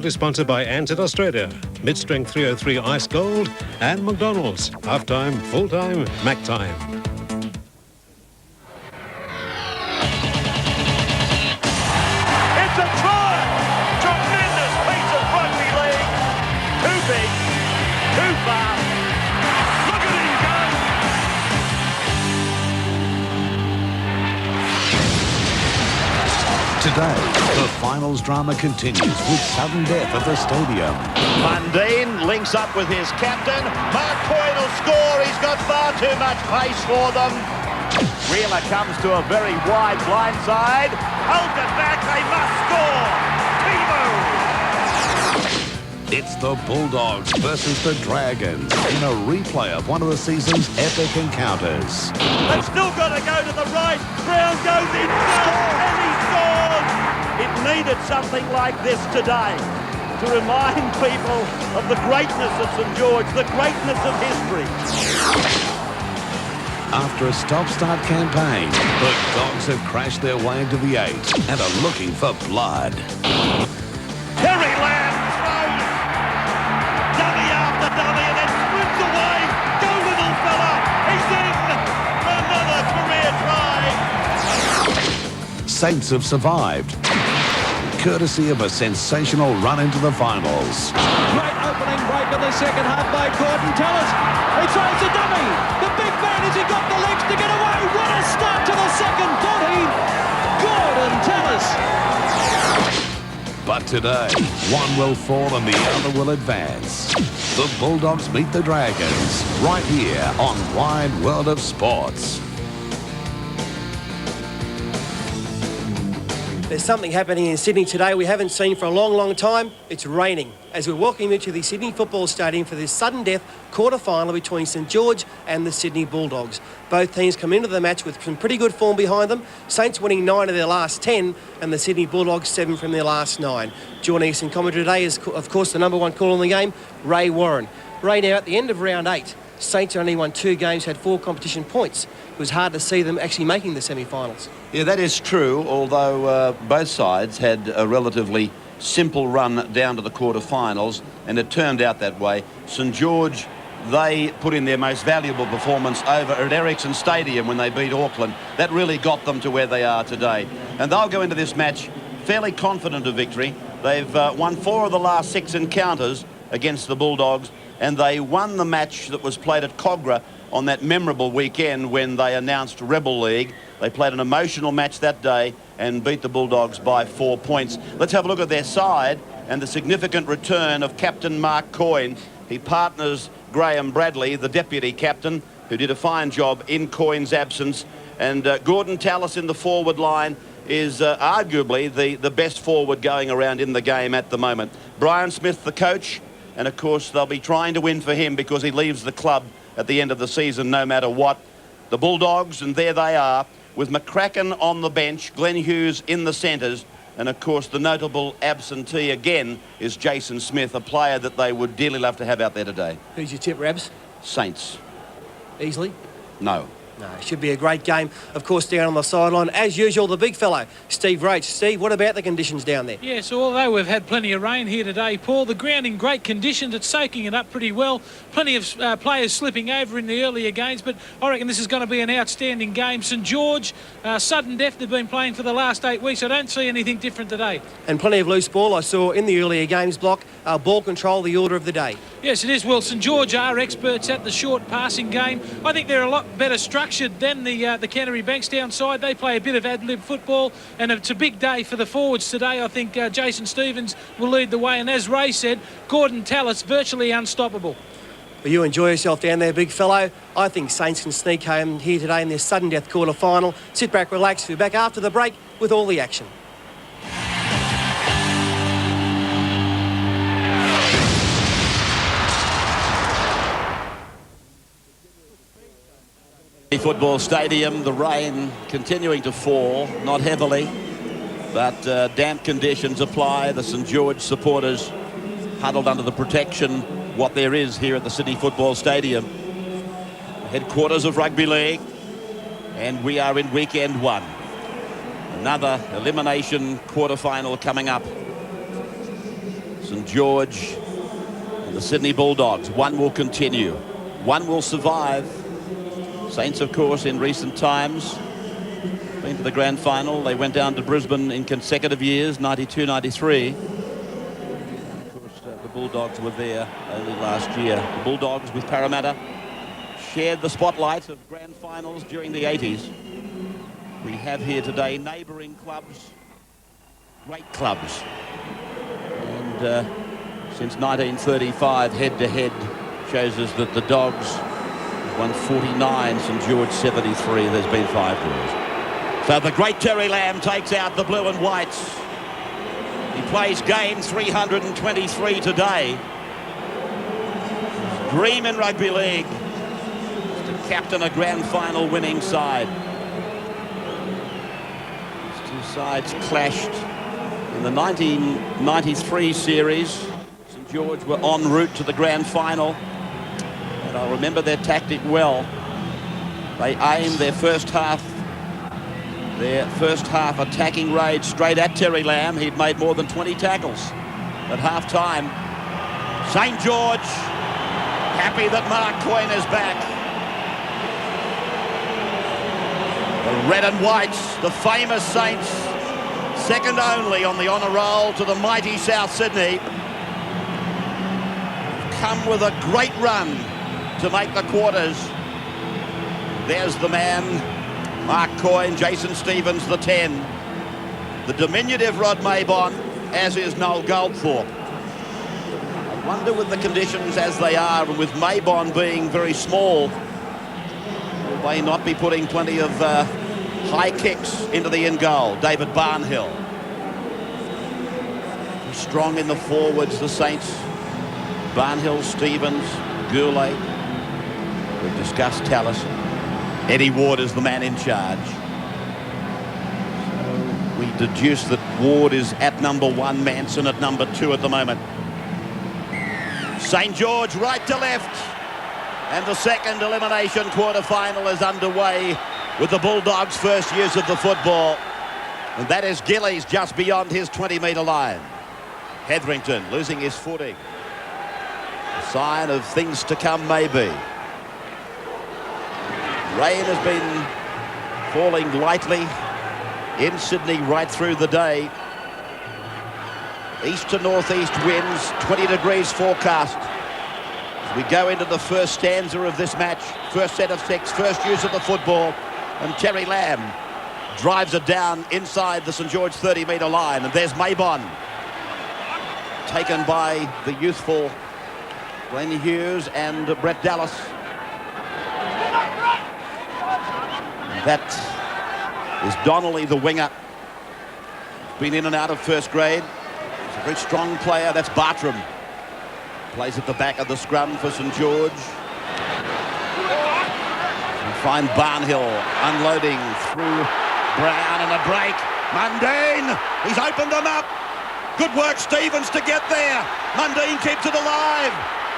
Is sponsored by Ansett Australia, Mid-Strength 303 Ice Gold and McDonald's. Half-time, full-time, Mac time. It's a try! Tremendous piece of rugby league. Too big, too far. Look at him go! Today, the finals drama continues with sudden death at the stadium. Mundine links up with his captain. Mark Coyne will score. He's got far too much pace for them. Wheeler comes to a very wide blindside. Hold it back. They must score. Timo! It's the Bulldogs versus the Dragons in a replay of one of the season's epic encounters. They've still got to go to the right. Brown goes in and he scores. It needed something like this today to remind people of the greatness of St George, the greatness of history. After a stop-start campaign, the Dogs have crashed their way into the 8 and are looking for blood. Terry Lamb throws. Dummy after dummy and then sprints away. Go little fella. He's in. Another career try. Saints have survived, courtesy of a sensational run into the finals. Great opening break in the second half by Gordon Tallis. He throws a dummy. The big man, has he got the legs to get away? What a start to the second 40. Gordon Tallis. But today, one will fall and the other will advance. The Bulldogs meet the Dragons right here on Wide World of Sports. There's something happening in Sydney today we haven't seen for a long, long time. It's raining as we're walking into the Sydney Football Stadium for this sudden death quarter-final between St George and the Sydney Bulldogs. Both teams come into the match with some pretty good form behind them. Saints winning 9 of their last 10 and the Sydney Bulldogs 7 from their last 9. Joining us in commentary today is, of course, the number one call in the game, Ray Warren. Ray, now at the end of round 8, Saints only won 2 games, had 4 competition points. It was hard to see them actually making the semi-finals. Yeah, that is true, although both sides had a relatively simple run down to the quarterfinals, and it turned out that way. St George, they put in their most valuable performance over at Ericsson Stadium when they beat Auckland. That really got them to where they are today. And they'll go into this match fairly confident of victory. They've won 4 of the last 6 encounters against the Bulldogs, and they won the match that was played at Cogra on that memorable weekend when they announced Rebel League. They played an emotional match that day and beat the Bulldogs by 4 points. Let's have a look at their side and the significant return of Captain Mark Coyne. He partners Graham Bradley, the deputy captain, who did a fine job in Coyne's absence. And Gordon Tallis in the forward line is arguably the best forward going around in the game at the moment. Brian Smith, the coach, and of course they'll be trying to win for him because he leaves the club at the end of the season no matter what. The Bulldogs, and there they are, with McCracken on the bench, Glenn Hughes in the centres, and of course the notable absentee again is Jason Smith, a player that they would dearly love to have out there today. Who's your tip, Rabs? Saints. Easily? No. No, it should be a great game. Of course, down on the sideline, as usual, the big fellow, Steve Roach. Steve, what about the conditions down there? Yeah, so although we've had plenty of rain here today, Paul, the ground in great conditions. It's soaking it up pretty well. Plenty of players slipping over in the earlier games, but I reckon this is going to be an outstanding game. St George, sudden death, they've been playing for the last 8 weeks. I don't see anything different today. And plenty of loose ball. I saw in the earlier games block, ball control, the order of the day. Yes, it is. Well, St George are experts at the short passing game. I think they're a lot better structured than the Canterbury Bankstown side. They play a bit of ad-lib football, and it's a big day for the forwards today. I think Jason Stevens will lead the way, and as Ray said, Gordon Tallis virtually unstoppable. Well, you enjoy yourself down there, big fellow. I think Saints can sneak home here today in their sudden death quarter-final. Sit back, relax. We'll be back after the break with all the action. Football Stadium, the rain continuing to fall, not heavily, but damp conditions apply. The St George supporters huddled under the protection, what there is here at the Sydney Football Stadium, headquarters of rugby league, and we are in weekend 1. Another elimination quarter-final coming up. St St George and the Sydney Bulldogs. One will continue. One will survive. Saints, of course, in recent times been to the grand final. They went down to Brisbane in consecutive years, 92, 93. Of course, the Bulldogs were there only last year. The Bulldogs with Parramatta shared the spotlight of grand finals during the 80s. We have here today neighbouring clubs, great clubs. And since 1935, head-to-head shows us that the Dogs won 49, St George 73. There's been 5 draws. So the great Terry Lamb takes out the blue and whites. He plays game 323 today. Dream in rugby league to captain a grand final winning side. These two sides clashed in the 1993 series. St George were en route to the grand final. And I remember their tactic well. They aimed their first half attacking raid straight at Terry Lamb. He'd made more than 20 tackles at half-time. St George happy that Mark Coyne is back. The red and whites, the famous Saints, second only on the honour roll to the mighty South Sydney. Come with a great run to make the quarters. There's the man, Mark Coyne, Jason Stevens, the 10. The diminutive Rod Maybon, as is Noel Goldthorpe. I wonder with the conditions as they are, and with Maybon being very small, will they not be putting plenty of high kicks into the in goal? David Barnhill. Strong in the forwards, the Saints. Barnhill, Stevens, Goulet. We've discussed Tallis. Eddie Ward is the man in charge. So we deduce that Ward is at number 1, Manson at number 2 at the moment. St George right to left. And the second elimination quarter-final is underway with the Bulldogs' first use of the football. And that is Gillies just beyond his 20-metre line. Hetherington losing his footing. A sign of things to come, maybe. Rain has been falling lightly in Sydney right through the day. East to northeast winds, 20 degrees forecast. As we go into the first stanza of this match, first set of 6, first use of the football, and Terry Lamb drives it down inside the St George 30-metre line, and there's Maybon, taken by the youthful Glenn Hughes and Brett Dallas. That is Donnelly, the winger. Been in and out of first grade. He's a very strong player. That's Bartram. Plays at the back of the scrum for St George. We find Barnhill unloading through Brown and a break. Mundine, he's opened them up. Good work, Stevens, to get there. Mundine keeps it alive.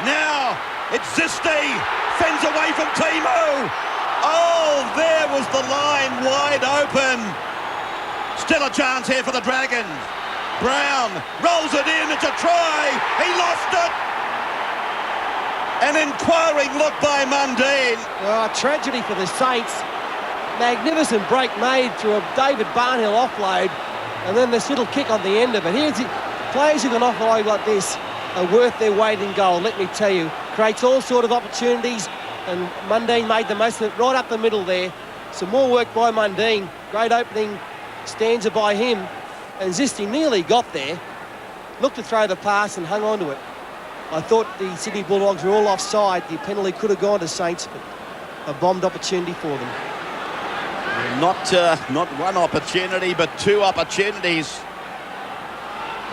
Now it's Zisti. Fends away from Timu. Oh, there was the line wide open. Still a chance here for the Dragons. Brown rolls it in. It's a try. He lost it. An inquiring look by Mundine. Oh, tragedy for the Saints. Magnificent break made through a David Barnhill offload, and then this little kick on the end of it. Here's it. Players who can offload like this are worth their weight in gold, let me tell you. Creates all sort of opportunities, and Mundine made the most of it right up the middle there. Some more work by Mundine. Great opening stanza by him. And Zisti nearly got there. Looked to throw the pass and hung on to it. I thought the Sydney Bulldogs were all offside. The penalty could have gone to Saints, but a bombed opportunity for them. Not one opportunity, but 2 opportunities.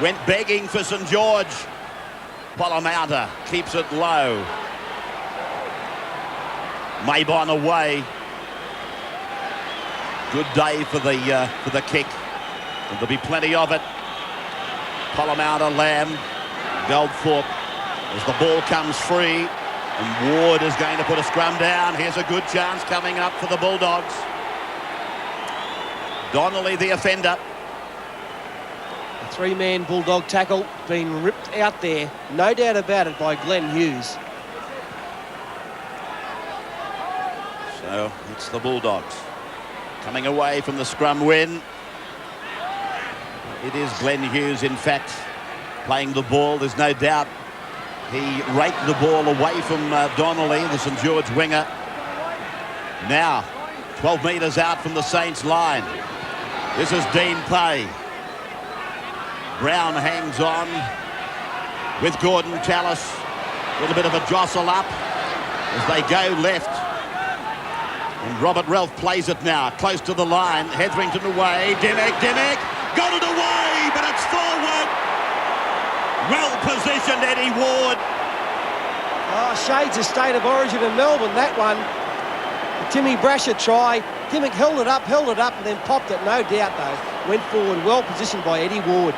Went begging for St George. Polomauta keeps it low. Maybon away. Good day for the kick. And there'll be plenty of it. Polomauta, Lamb, Goldthorpe. As the ball comes free, and Ward is going to put a scrum down. Here's a good chance coming up for the Bulldogs. Donnelly, the offender. Three-man Bulldog tackle being ripped out there, no doubt about it, by Glenn Hughes. So it's the Bulldogs coming away from the scrum win. It is Glenn Hughes, in fact, playing the ball. There's no doubt he raked the ball away from Donnelly, the St George winger. Now, 12 metres out from the Saints line. This is Dean Pay. Brown hangs on with Gordon Tallis. A little bit of a jostle up as they go left. And Robert Ralph plays it now, close to the line. Hetherington away. Dimmick got it away, but it's forward. Well positioned, Eddie Ward. Oh, shades of State of Origin in Melbourne, that one. The Timmy Brasher try. Dimmick held it up, and then popped it, no doubt, though. Went forward, well positioned by Eddie Ward.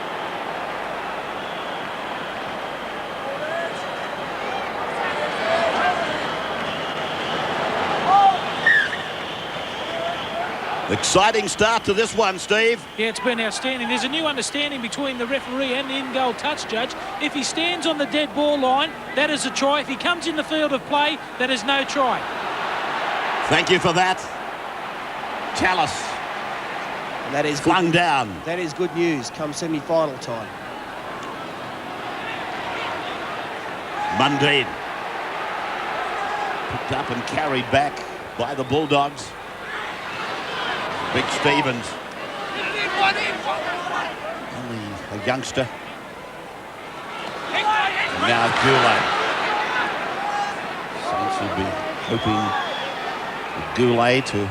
Exciting start to this one, Steve. Yeah, it's been outstanding. There's a new understanding between the referee and the in-goal touch judge. If he stands on the dead ball line, that is a try. If he comes in the field of play, that is no try. Thank you for that. Tallis. And that is flung down. That is good news come semi-final time. Mundine. Picked up and carried back by the Bulldogs. Big Stevens. Only a youngster. And now Goulet. Saints will be hoping Goulet to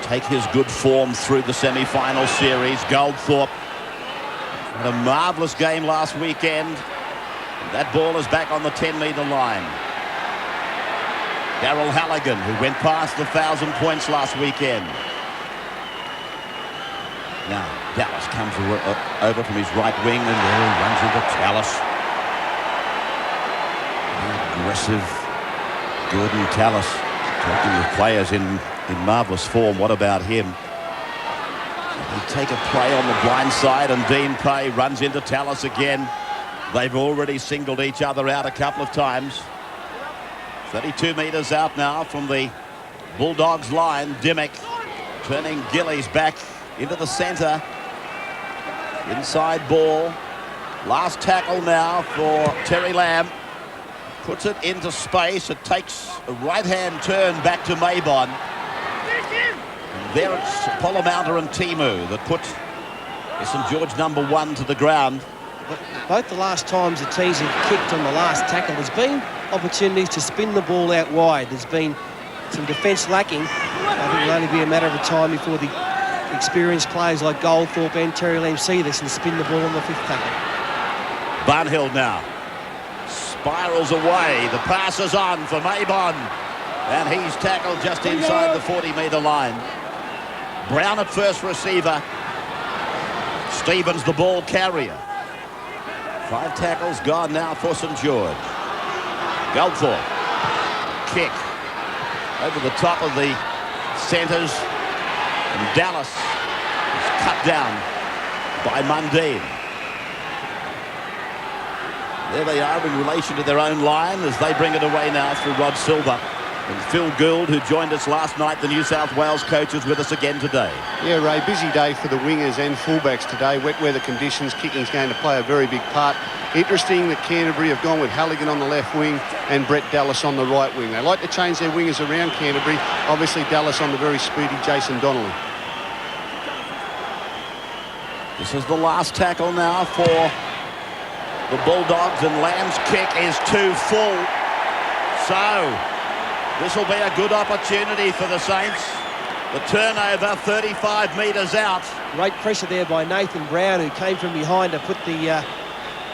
take his good form through the semi-final series. Goldthorpe had a marvellous game last weekend. And that ball is back on the 10-metre line. Darryl Halligan, who went past the 1,000 points last weekend. Now Dallas comes over from his right wing, and there he runs into Tallis. Aggressive Gordon Tallis, talking with players in marvellous form. What about him? They take a play on the blind side, and Dean Pay runs into Tallis again. They've already singled each other out a couple of times. 32 metres out now from the Bulldogs line. Dimmick turning Gillies back into the centre. Inside ball. Last tackle now for Terry Lamb. Puts it into space. It takes a right-hand turn back to Maybon. And there it's Polomounta and Timu that put St George #1 to the ground. Both the last times the teams have kicked on the last tackle, there's been opportunities to spin the ball out wide. There's been some defence lacking. I think it'll only be a matter of time before the experienced players like Goldthorpe and Terry Lamb see this and spin the ball on the 5th tackle. Barnhill now spirals away. The pass is on for Maybon, and he's tackled just inside the 40-metre line. Brown at first receiver. Stevens the ball carrier. 5 tackles gone now for St George. Goldthorpe. Kick over the top of the centres. And Dallas is cut down by Mundine. There they are in relation to their own line as they bring it away now through Rod Silver. And Phil Gould, who joined us last night, the New South Wales coach, is with us again today. Yeah, Ray, busy day for the wingers and fullbacks today. Wet weather conditions, kicking's going to play a very big part. Interesting that Canterbury have gone with Halligan on the left wing and Brett Dallas on the right wing. They like to change their wingers around, Canterbury. Obviously Dallas on the very speedy Jason Donnelly. This is the last tackle now for the Bulldogs, and Lamb's kick is too full. So this will be a good opportunity for the Saints. The turnover 35 metres out. Great pressure there by Nathan Brown, who came from behind to put the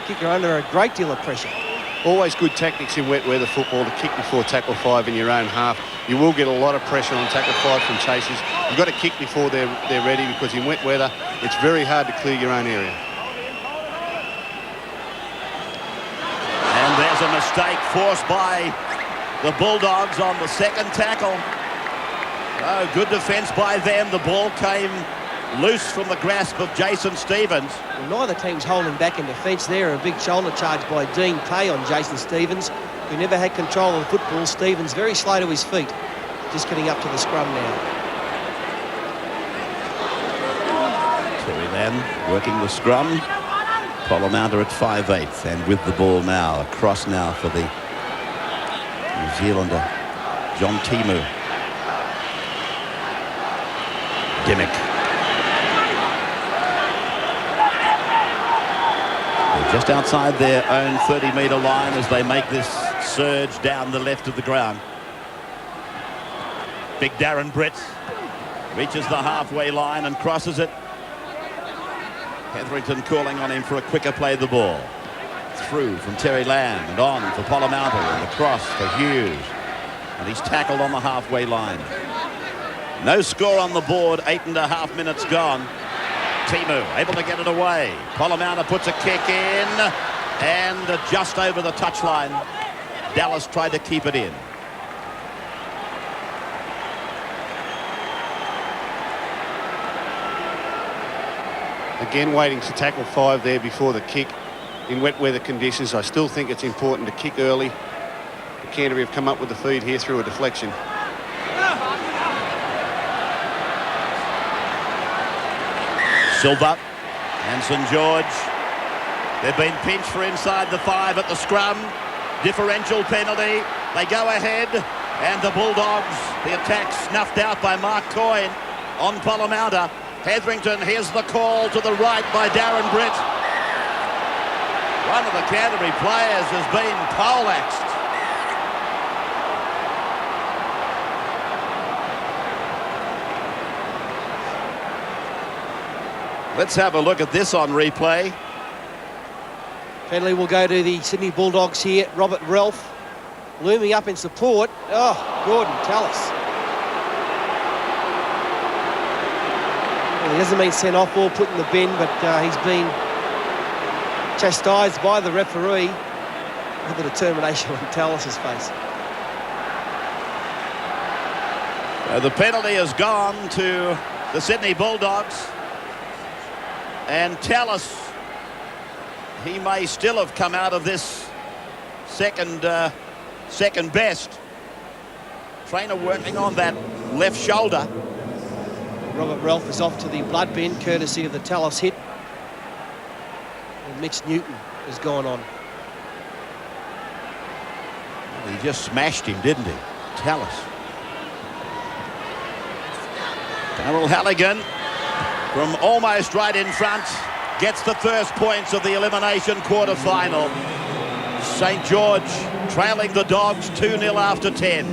kicker under a great deal of pressure. Always good tactics in wet weather football to kick before tackle 5 in your own half. You will get a lot of pressure on tackle 5 from chasers. You've got to kick before they're ready, because in wet weather it's very hard to clear your own area. And there's a mistake forced by the Bulldogs on the second tackle. Oh, good defence by them. The ball came loose from the grasp of Jason Stevens. Well, neither team's holding back in defence there. A big shoulder charge by Dean Pay on Jason Stevens, who never had control of the football. Stevens very slow to his feet. Just getting up to the scrum now. Terry Lamb working the scrum. Polomounder at 5'8", and with the ball now. Across now for the New Zealander, John Timu. Dimmick. They're just outside their own 30-metre line as they make this surge down the left of the ground. Big Darren Britt reaches the halfway line and crosses it. Hetherington calling on him for a quicker play of the ball. Through from Terry Lamb and on for Polomounder, and across for Hughes. And he's tackled on the halfway line. No score on the board, 8.5 minutes gone. Timu able to get it away. Polomounder puts a kick in, and just over the touchline, Dallas tried to keep it in. Again, waiting to tackle 5 there before the kick. In wet weather conditions, I still think it's important to kick early. The Canterbury have come up with the feed here through a deflection. Silva and St George. They've been pinched for inside the 5 at the scrum. Differential penalty. They go ahead, and the Bulldogs, the attack snuffed out by Mark Coyne on Polomounder. Hetherington, here's the call to the right by Darren Britt. One of the Canterbury players has been poleaxed. Let's have a look at this on replay. Penalty will go to the Sydney Bulldogs here. Robert Ralph looming up in support. Oh, Gordon Tallis. Well, he hasn't been sent off or put in the bin, but he's been chastised by the referee with the determination on Tallis's face. The penalty has gone to the Sydney Bulldogs. And Tallis, he may still have come out of this second best. Trainer working on that left shoulder. Robert Ralph is off to the blood bin, courtesy of the Tallis hit. And Mitch Newton has gone on. Well, he just smashed him, didn't he? Tallis. Darryl Halligan from almost right in front gets the first points of the elimination quarter-final. St George trailing the Dogs 2-0 after 10.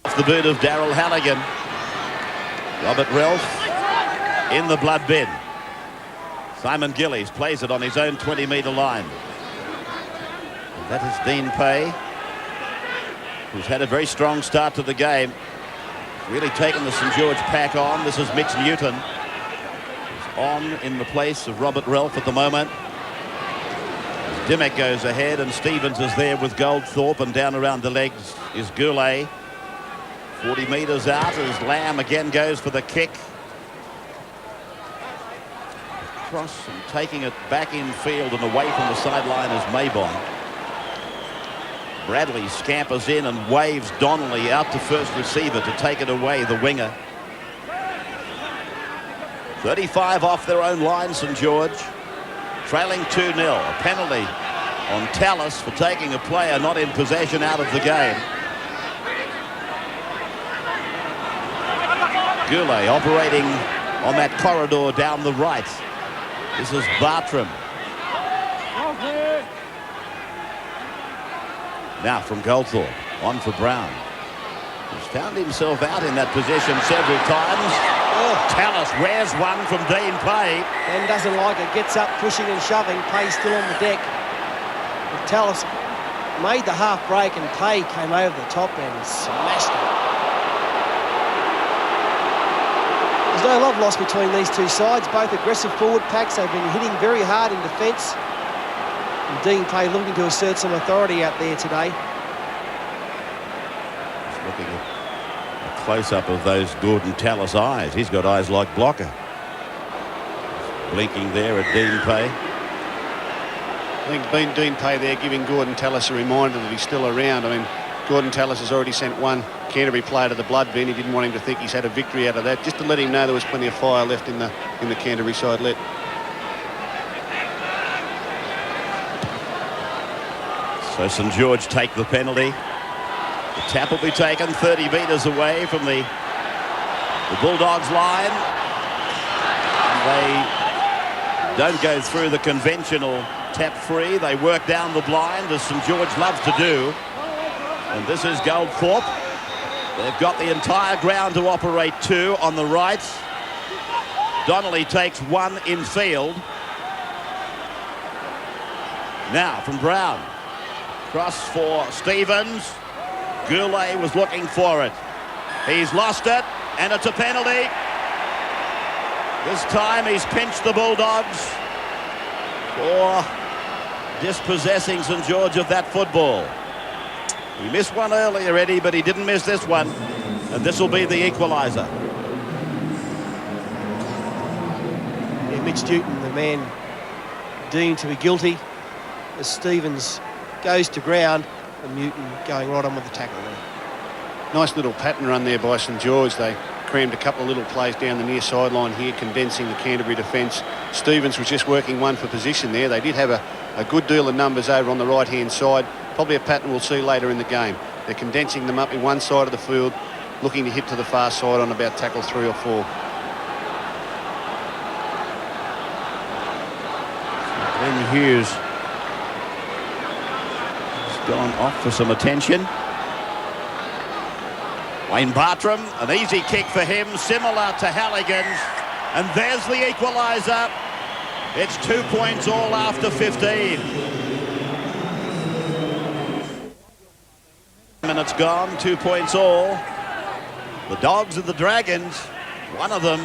Off the boot of Darryl Halligan. Robert Ralph in the blood bin. Simon Gillies plays it on his own 20-metre line. And that is Dean Pay, who's had a very strong start to the game. Really taken the St George pack on. This is Mitch Newton. He's on in the place of Robert Ralph at the moment. Dimmick goes ahead, and Stevens is there with Goldthorpe, and down around the legs is Goulet. 40 metres out as Lamb again goes for the kick. Across and taking it back in field and away from the sideline is Maybon. Bradley scampers in and waves Donnelly out to first receiver to take it away, the winger. 35 off their own line, St George. Trailing 2-0. A penalty on Tallis for taking a player not in possession out of the game. Goulet operating on that corridor down the right. This is Bartram. Now from Goldthorpe, on for Brown. He's found himself out in that position several times. Oh, Tallis wears one from Dean Pay. Ben doesn't like it, gets up, pushing and shoving. Pay still on the deck. But Tallis made the half break, and Pay came over the top and smashed it. There's no love lost between these two sides. Both aggressive forward packs. They've been hitting very hard in defence. And Dean Pay looking to assert some authority out there today. Just looking at a close-up of those Gordon Tallis eyes. He's got eyes like Blocker. Blinking there at Dean Pay. I think Dean Pay there giving Gordon Tallis a reminder that he's still around. I mean, Gordon Tallis has already sent one Canterbury player to the blood bin. He didn't want him to think he's had a victory out of that, just to let him know there was plenty of fire left in the Canterbury side let. So St George take the penalty. The tap will be taken 30 metres away from the Bulldogs line. They don't go through the conventional tap free. They work down the blind, as St George loves to do. And this is Goldthorpe. They've got the entire ground to operate to on the right. Donnelly takes one in field. Now from Brown. Cross for Stevens. Goulet was looking for it. He's lost it, and it's a penalty. This time he's pinched the Bulldogs for dispossessing St George of that football. He missed one earlier, Eddie, but he didn't miss this one. And this will be the equaliser. Yeah, Mitch Newton, the man deemed to be guilty, as Stevens goes to ground, and Newton going right on with the tackle there. Nice little pattern run there by St George. They crammed a couple of little plays down the near sideline here, condensing the Canterbury defence. Stevens was just working one for position there. They did have a good deal of numbers over on the right-hand side. Probably a pattern we'll see later in the game. They're condensing them up in one side of the field, looking to hit to the far side on about tackle 3 or 4. Glenn Hughes has gone off for some attention. Wayne Bartram, an easy kick for him, similar to Halligan's. And there's the equaliser. It's 2 points all after 15. Minutes gone, 2 points all. The Dogs and the Dragons, one of them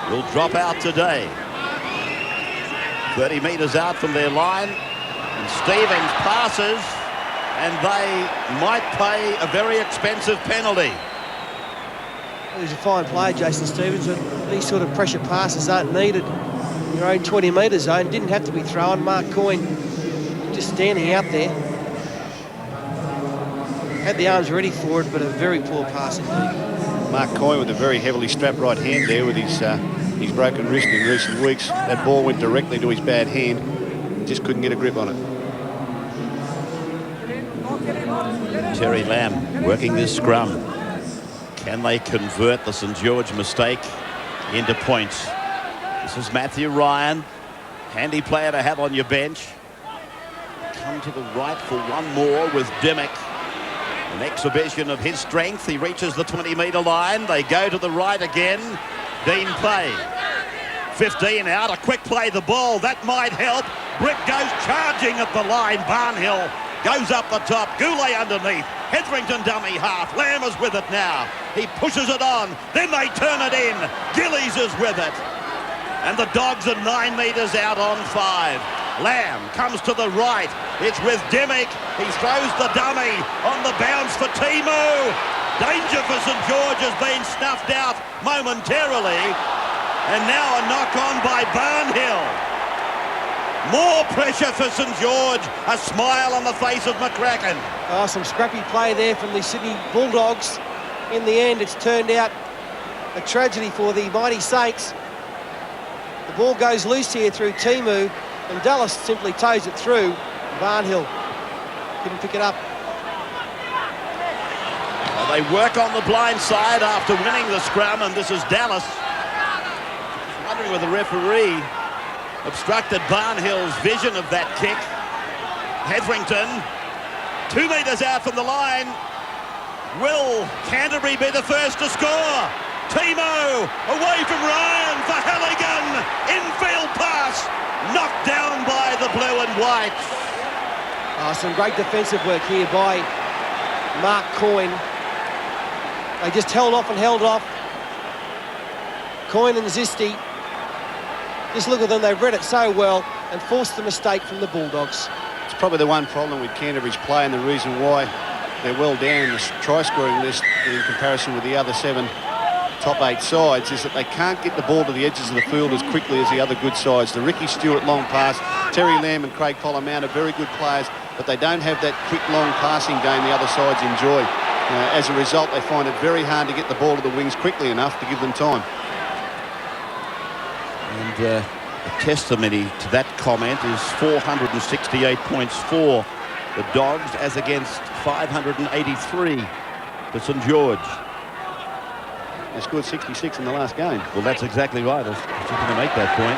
will drop out today. 30 metres out from their line. And Stevens passes, and they might pay a very expensive penalty. He's a fine player, Jason Stevens, but these sort of pressure passes aren't needed in your own 20-metre zone. Didn't have to be thrown. Mark Coyne just standing out there. Had the arms ready for it, but a very poor pass indeed. Mark Coyne with a very heavily strapped right hand there with his broken wrist in recent weeks. That ball went directly to his bad hand. Just couldn't get a grip on it. Terry Lamb working this scrum. Can they convert the St George mistake into points? This is Matthew Ryan. Handy player to have on your bench. Come to the right for one more with Dimmock. An exhibition of his strength. He reaches the 20-metre line. They go to the right again. Dean Pay. 15 out. A quick play the ball. That might help. Brick goes charging at the line. Barnhill goes up the top. Goulet underneath. Hetherington dummy half. Lamb is with it now. He pushes it on. Then they turn it in. Gillies is with it. And the Dogs are 9 metres out on 5. Lamb comes to the right. It's with Dimmock. He throws the dummy on the bounce for Timu. Danger for St George has been snuffed out momentarily. And now a knock on by Barnhill. More pressure for St George. A smile on the face of McCracken. Oh, some scrappy play there from the Sydney Bulldogs. In the end, it's turned out a tragedy for the mighty Saints. The ball goes loose here through Timu, and Dallas simply toes it through. Barnhill couldn't pick it up. Well, they work on the blind side after winning the scrum, and this is Dallas. Wondering whether the referee obstructed Barnhill's vision of that kick. Hetherington, 2 metres out from the line. Will Canterbury be the first to score? Timo away from Ryan for Halligan. Infield pass knocked down by the blue and white. Some great defensive work here by Mark Coyne. They just held off and held off. Coyne and Zisti, just look at them, they've read it so well and forced the mistake from the Bulldogs. It's probably the one problem with Canterbury's play and the reason why they're well down in the try-scoring list. in comparison with the other 7 top 8 sides, is that they can't get the ball to the edges of the field as quickly as the other good sides. The Ricky Stewart long pass, Terry Lamb and Craig Colomount are very good players, but they don't have that quick long passing game the other sides enjoy. As a result, they find it very hard to get the ball to the wings quickly enough to give them time. And a testimony to that comment is 468 points for the Dogs as against 583 for St George. They scored 66 in the last game. Well, that's exactly right. I was just going to make that point.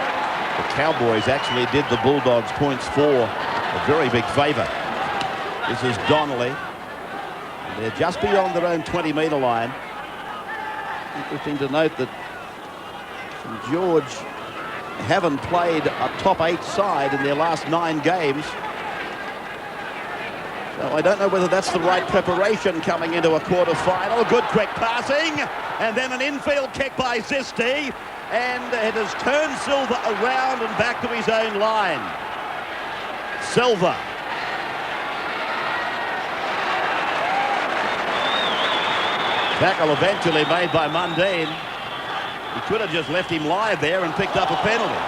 The Cowboys actually did the Bulldogs points for a very big favour. This is Donnelly. And they're just beyond their own 20-metre line. Interesting to note that St George haven't played a top 8 side in their last 9 games. So I don't know whether that's the right preparation coming into a quarter-final. Good quick passing, and then an infield kick by Zisti, and it has turned Silva around and back to his own line. Silva. Tackle eventually made by Mundine. He could have just left him live there and picked up a penalty.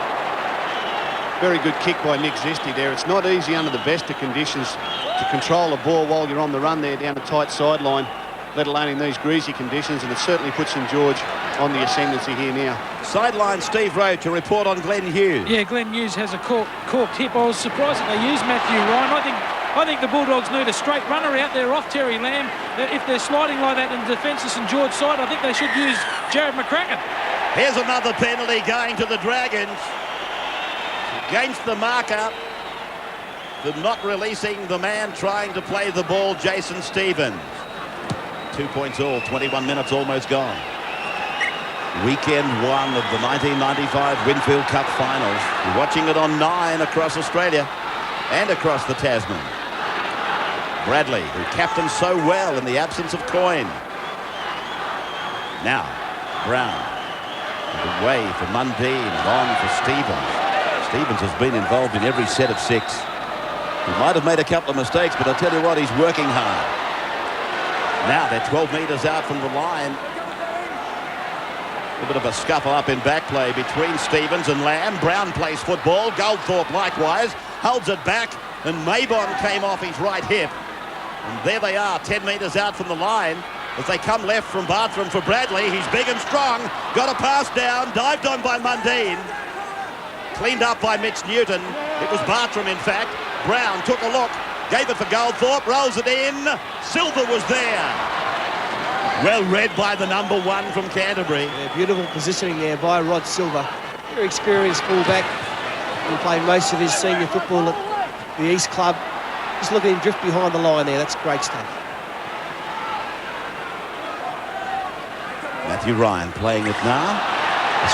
Very good kick by Nick Zisti there. It's not easy under the best of conditions to control the ball while you're on the run there down a tight sideline, let alone in these greasy conditions, and it certainly puts St George on the ascendancy here now. Sideline Steve Rowe to report on Glenn Hughes. Yeah, Glenn Hughes has a corked hip. I was surprised that they used Matthew Ryan. I think the Bulldogs need a straight runner out there off Terry Lamb. If they're sliding like that in the defence of St George side, I think they should use Jared McCracken. Here's another penalty going to the Dragons. Against the marker for not releasing the man trying to play the ball, Jason Stevens. 2 points all, 21 minutes almost gone. Weekend 1 of the 1995 Winfield Cup Finals. You're watching it on 9 across Australia and across the Tasman. Bradley, who captained so well in the absence of Coyne. Now, Brown. Away for Mundine and on for Stevens. Stevens has been involved in every set of 6. He might have made a couple of mistakes, but I'll tell you what, he's working hard. Now they're 12 metres out from the line. A bit of a scuffle up in back play between Stevens and Lamb. Brown plays football. Goldthorpe likewise holds it back, and Maybon came off his right hip. And there they are, 10 metres out from the line. As they come left from Bartram for Bradley. He's big and strong. Got a pass down. Dived on by Mundine. Cleaned up by Mitch Newton. It was Bartram, in fact. Brown took a look. Gave it for Goldthorpe. Rolls it in. Silva was there. Well read by the number 1 from Canterbury. Yeah, beautiful positioning there by Rod Silva. Very experienced fullback. He played most of his senior football at the East Club. Just look at him drift behind the line there. That's great stuff. Matthew Ryan playing it now.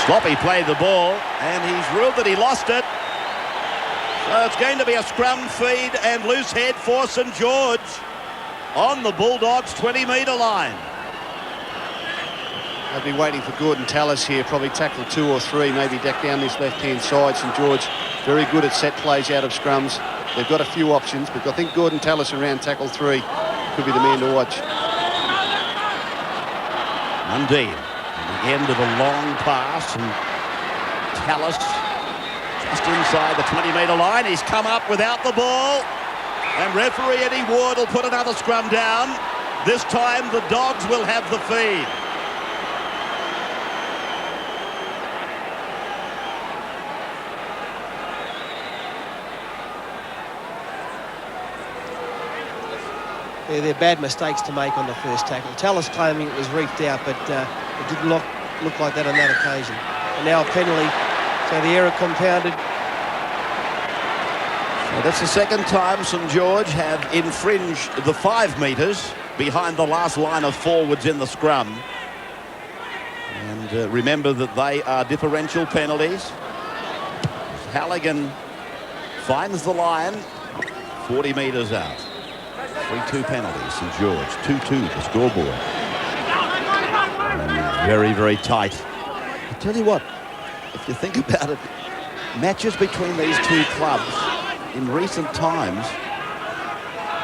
Sloppy played the ball, and he's ruled that he lost it. So it's going to be a scrum feed and loose head for St George on the Bulldogs' 20-metre line. They'll be waiting for Gordon Tallis here, probably tackle 2 or 3, maybe deck down this left-hand side. St George very good at set plays out of scrums. They've got a few options, but I think Gordon Tallis around tackle 3 could be the man to watch. Mundine, the end of a long pass, and Tallis just inside the 20-metre line. He's come up without the ball, and referee Eddie Ward will put another scrum down. This time the Dogs will have the feed. Yeah, they're bad mistakes to make on the first tackle. Tallis claiming it was reefed out, but it didn't look like that on that occasion. And now a penalty, so the error compounded. So that's the second time St George have infringed the 5 metres behind the last line of forwards in the scrum. And remember that they are differential penalties. Halligan finds the line 40 metres out. 3-2 penalties, St George. 2-2 the scoreboard. And very, very tight. I tell you what, if you think about it, matches between these two clubs in recent times,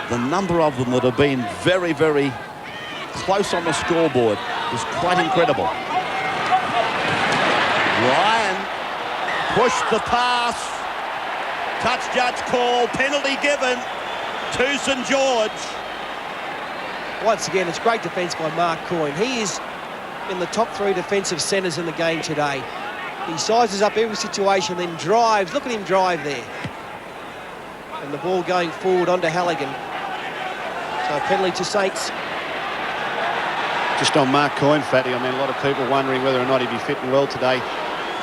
the number of them that have been very, very close on the scoreboard. It was quite incredible. Ryan pushed the pass. Touch judge call, penalty given to St George. Once again, it's great defence by Mark Coyne. He is in the top 3 defensive centres in the game today. He sizes up every situation, then drives. Look at him drive there. And the ball going forward onto Halligan. So a penalty to Saints. Just on Mark Coyne, Fatty, I mean, a lot of people wondering whether or not he'd be fitting well today.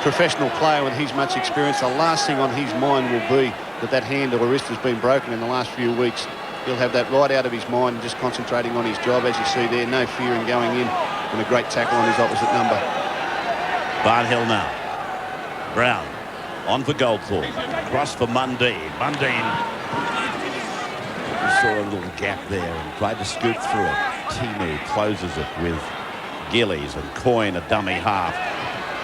Professional player with his much experience, the last thing on his mind will be that hand or wrist has been broken in the last few weeks. He'll have that right out of his mind and just concentrating on his job, as you see there. No fear in going in, and a great tackle on his opposite number. Barnhill now. Brown on for Goldthorpe. Cross for Mundine. Mundine saw a little gap there and tried to scoot through it. Timu closes it with Gillies, and Coyne a dummy half.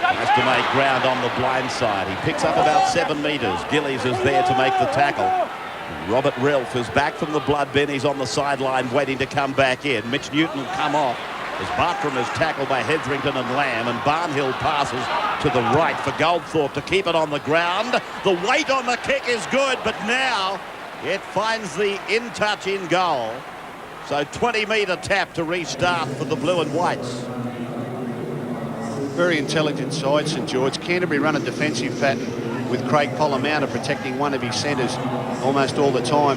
Has to make ground on the blind side. He picks up about 7 metres. Gillies is there to make the tackle. Robert Relf is back from the blood bin. He's on the sideline waiting to come back in. Mitch Newton will come off as Bartram is tackled by Hetherington and Lamb, and Barnhill passes to the right for Goldthorpe to keep it on the ground. The weight on the kick is good, but now it finds the in-touch in goal. So 20-metre tap to restart for the blue and whites. Very intelligent side, St George. Canterbury run a defensive pattern with Craig Polamander protecting one of his centres almost all the time.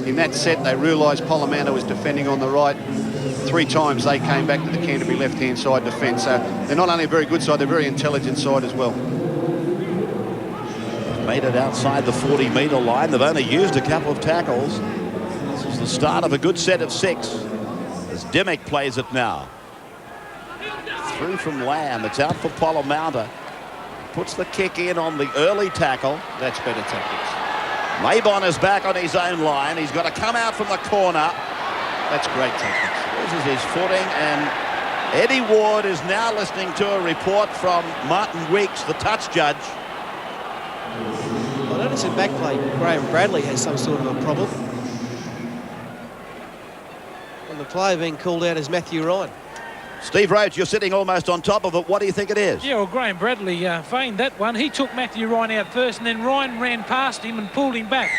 In that set, they realised Polamander was defending on the right. 3 times they came back to the Canterbury left-hand side defence. So they're not only a very good side, they're a very intelligent side as well. Made it outside the 40-metre line. They've only used a couple of tackles. This is the start of a good set of 6 as Dimmick plays it now. Through from Lamb. It's out for Polamander. Puts the kick in on the early tackle. That's better tactics. Mabon is back on his own line. He's got to come out from the corner. That's great tactics. Loses his footing, and Eddie Ward is now listening to a report from Martin Weeks, the touch judge. I notice in back play, Graham Bradley has some sort of a problem. And the player being called out is Matthew Ryan. Steve Roach, you're sitting almost on top of it. What do you think it is? Yeah, well, Graham Bradley feigned that one. He took Matthew Ryan out first, and then Ryan ran past him and pulled him back.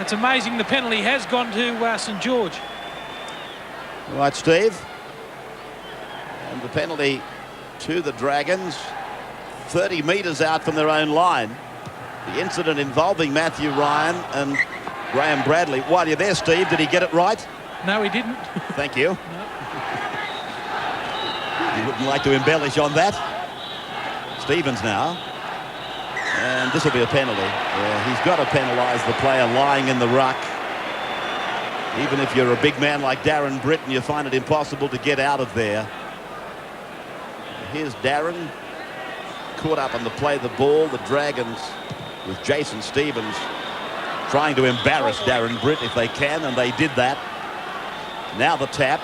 It's amazing the penalty has gone to St George. Right, Steve. And the penalty to the Dragons, 30 metres out from their own line. The incident involving Matthew Ryan and Graham Bradley. While you're there, Steve, did he get it right? No, he didn't. Thank you. No. You wouldn't like to embellish on that. Stevens now. And this will be a penalty. Yeah, he's got to penalise the player lying in the ruck. Even if you're a big man like Darren Britton, you find it impossible to get out of there. Here's Darren. Caught up on the play of the ball. The Dragons with Jason Stevens trying to embarrass Darren Britt if they can, and they did that. Now the tap.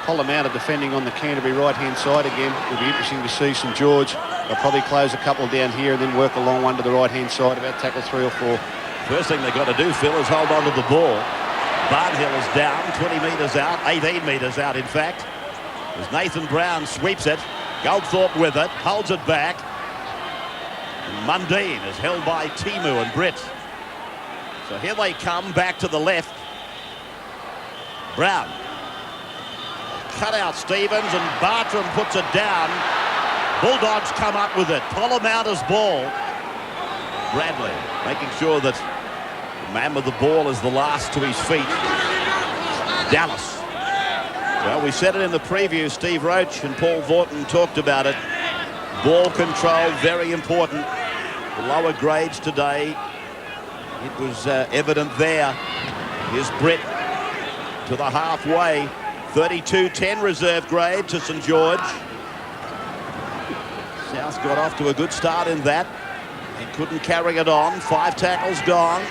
Polamander defending on the Canterbury right-hand side again. It'll be interesting to see St George. They'll probably close a couple down here and then work a long one to the right-hand side, about tackle 3 or 4. First thing they've got to do, Phil, is hold on to the ball. Barnhill is down, 20 metres out, 18 metres out, in fact. As Nathan Brown sweeps it, Goldthorpe with it, holds it back. And Mundine is held by Timu and Britt. So here they come back to the left. Brown. Cut out Stevens, and Bartram puts it down. Bulldogs come up with it. Polomaunder's ball. Bradley making sure that the man with the ball is the last to his feet. Dallas. Well, we said it in the preview. Steve Roach and Paul Vaughton talked about it. Ball control, very important. The lower grades today, it was evident there. Here's Britt to the halfway. 32-10 reserve grade to St George. South got off to a good start in that. He couldn't carry it on. 5 tackles gone.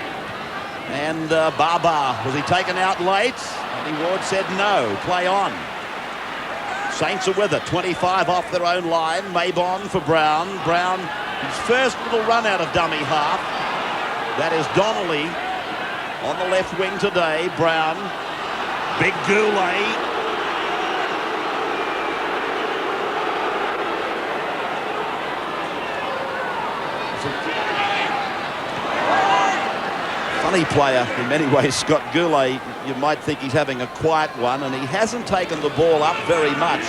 And Baba, was he taken out late? Eddie Ward said no, play on. Saints are with it, 25 off their own line. Mabon for Brown. Brown, his first little run out of dummy half. That is Donnelly on the left wing today. Brown, big Goulet. Funny player in many ways, Scott Goulet. You might think he's having a quiet one, and he hasn't taken the ball up very much.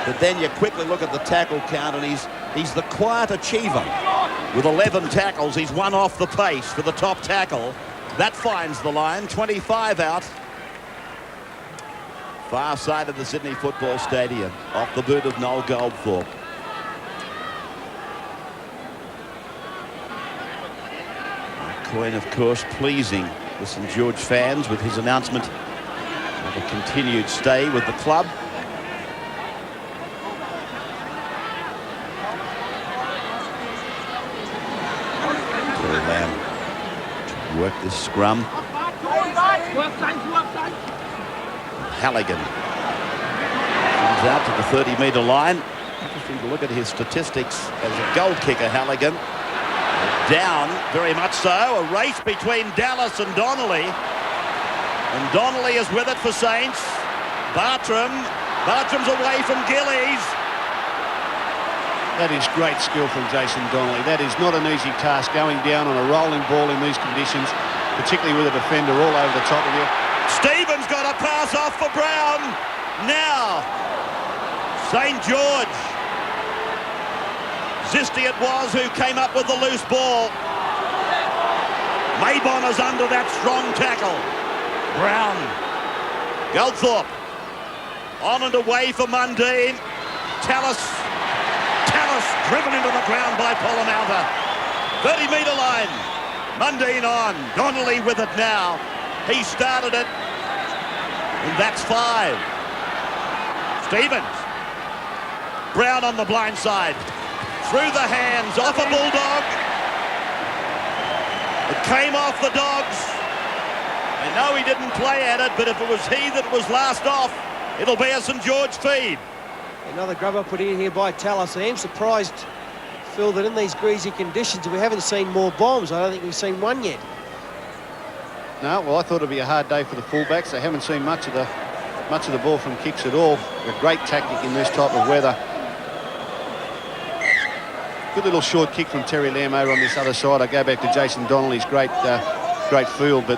But then you quickly look at the tackle count, and he's the quiet achiever. With 11 tackles, he's one off the pace for the top tackle. That finds the line, 25 out. Far side of the Sydney Football Stadium, off the boot of Noel Goldthorpe. Coyne, of course, pleasing the St George fans with his announcement of a continued stay with the club. Terry Lamb to work this scrum. Halligan comes out to the 30-metre line. Interesting to look at his statistics as a goal kicker, Halligan. Down, very much so. A race between Dallas and Donnelly. And Donnelly is with it for Saints. Bartram's away from Gillies. That is great skill from Jason Donnelly. That is not an easy task, going down on a rolling ball in these conditions, particularly with a defender all over the top of you. Stevens got a pass off for Brown. Now, St George. Zisti it was who came up with the loose ball. Maybon is under that strong tackle. Brown. Goldthorpe. On and away for Mundine. Tallis driven into the ground by Polomouta. 30-metre line. Mundine on. Donnelly with it now. He started it. And that's 5. Stevens. Brown on the blind side. Through the hands, off a Bulldog. It came off the Dogs. I know he didn't play at it, but if it was he that was last off, it'll be a St George feed. Another grubber put in here by Tallis. I am surprised, Phil, that in these greasy conditions we haven't seen more bombs. I don't think we've seen one yet. No, well, I thought it'd be a hard day for the fullbacks. They haven't seen much of the ball from kicks at all. A great tactic in this type of weather. Good little short kick from Terry Lamb over on this other side. I go back to Jason Donnelly's great field, but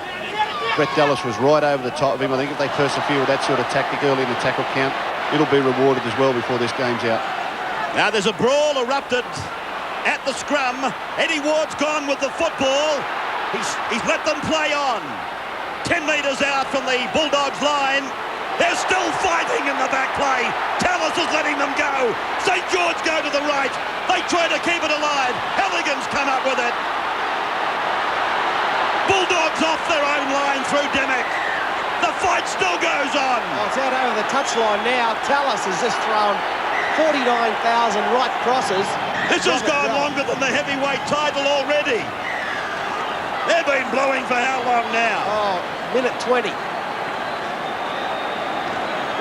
Brett Dallas was right over the top of him. I think if they persevere with that sort of tactic early in the tackle count, it'll be rewarded as well before this game's out. Now there's a brawl erupted at the scrum. Eddie Ward's gone with the football. He's let them play on. 10 metres out from the Bulldogs line. They're still fighting in the back play. Tallis is letting them go. St George go to the right. They try to keep it alive. Halligan's come up with it. Bulldogs off their own line through Dimmock. The fight still goes on. Oh, it's out over the touchline now. Tallis has just thrown 49,000 right crosses. This has gone longer than the heavyweight title already. They've been blowing for how long now? Oh, minute 20.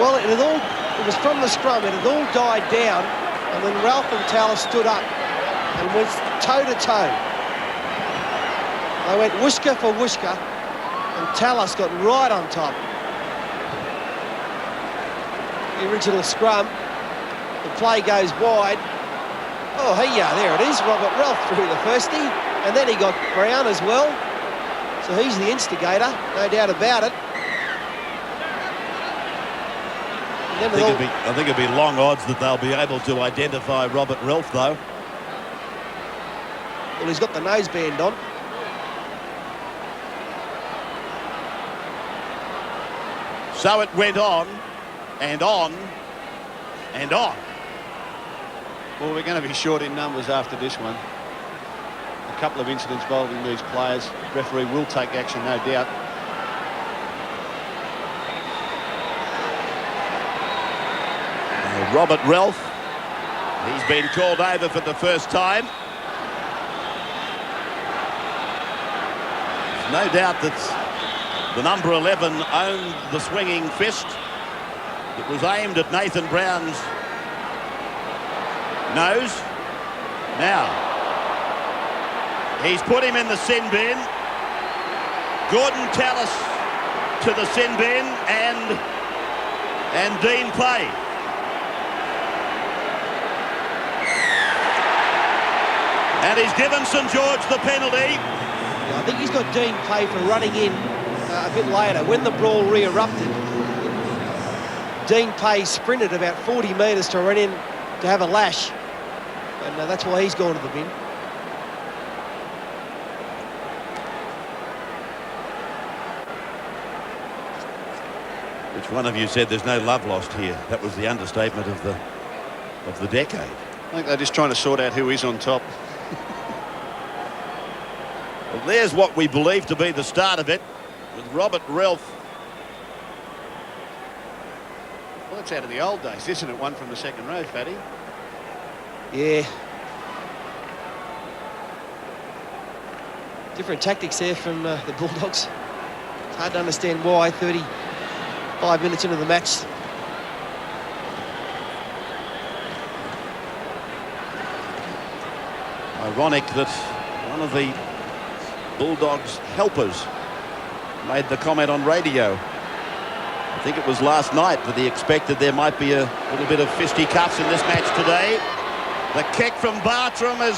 Well, it was from the scrum. It had all died down, and then Ralph and Tallis stood up and went toe-to-toe. They went whisker for whisker, and Tallis got right on top. The original scrum. The play goes wide. Oh, there it is. Robert Ralph threw the firstie, and then he got Brown as well. So he's the instigator, no doubt about it. I think it'd be long odds that they'll be able to identify Robert Ralph, though. Well, he's got the noseband on. So it went on, and on, and on. Well, we're going to be short in numbers after this one. A couple of incidents involving these players. The referee will take action, no doubt. Robert Ralph, he's been called over for the first time. There's no doubt that the number 11 owned the swinging fist. It was aimed at Nathan Brown's nose. Now, he's put him in the sin bin. Gordon Tallis to the sin bin, and Dean Pay. And he's given St George the penalty. Yeah, I think he's got Dean Pay for running in a bit later. When the brawl re-erupted, Dean Pay sprinted about 40 metres to run in to have a lash. And that's why he's gone to the bin. Which one of you said there's no love lost here? That was the understatement of the decade. I think they're just trying to sort out who is on top. Well, there's what we believe to be the start of it, with Robert Ralph. Well, that's out of the old days, isn't it? One from the second row, Fatty. Yeah. Different tactics there from the Bulldogs. It's hard to understand why 35 minutes into the match. Ironic that one of the Bulldogs' helpers made the comment on radio. I think it was last night that he expected there might be a little bit of fisticuffs in this match today. The kick from Bartram is...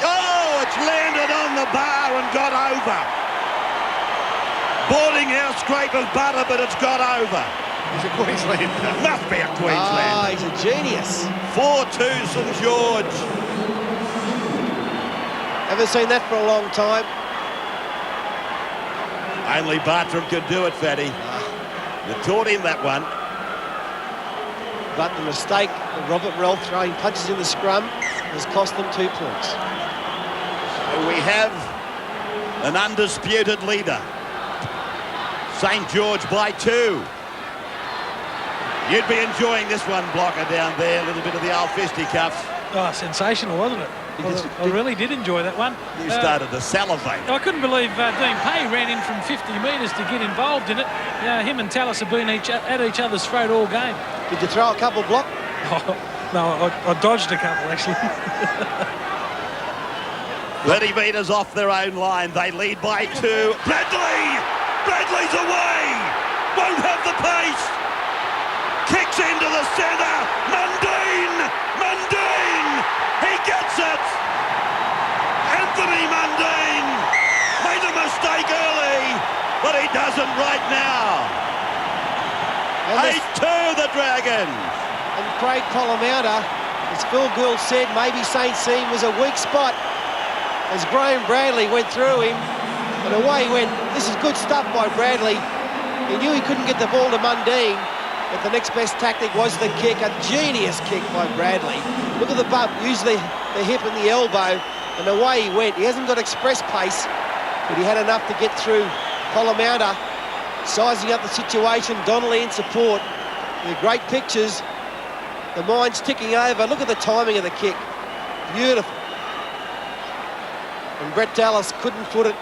Oh, it's landed on the bar and got over. Boarding house scrape of butter, but it's got over. He's a Queenslander. Must be a Queenslander. Ah, he's a genius. 4-2 St George. Haven't seen that for a long time. Only Bartram could do it, Fatty. You taught him that one. But the mistake of Robert Ralph throwing punches in the scrum has cost them 2 points. So we have an undisputed leader. St George by 2. You'd be enjoying this one, Blocker, down there. A little bit of the old fisticuffs. Oh, sensational, wasn't it? I really did enjoy that one. You started to salivate. I couldn't believe Dean Pay ran in from 50 metres to get involved in it. Him and Tallis have been at each other's throat all game. Did you throw a couple block? Oh, no, I dodged a couple, actually. 30 metres off their own line. They lead by 2. Bradley! Bradley's away! Won't have the pace! Kicks into the centre! Mundine! Mundine! He gets it! Anthony Mundine made a mistake early, but he doesn't right now. 8-2 the Dragons. And Craig Polomouta, as Phil Gould said, maybe St. Seam was a weak spot as Graham Bradley went through him, and away he went. This is good stuff by Bradley. He knew he couldn't get the ball to Mundine, but the next best tactic was the kick, a genius kick by Bradley. Look at the bump, use the hip and the elbow, and away he went. He hasn't got express pace, but he had enough to get through Polomouta, sizing up the situation. Donnelly in support. They're great pictures. The mind's ticking over. Look at the timing of the kick. Beautiful. And Brett Dallas couldn't foot it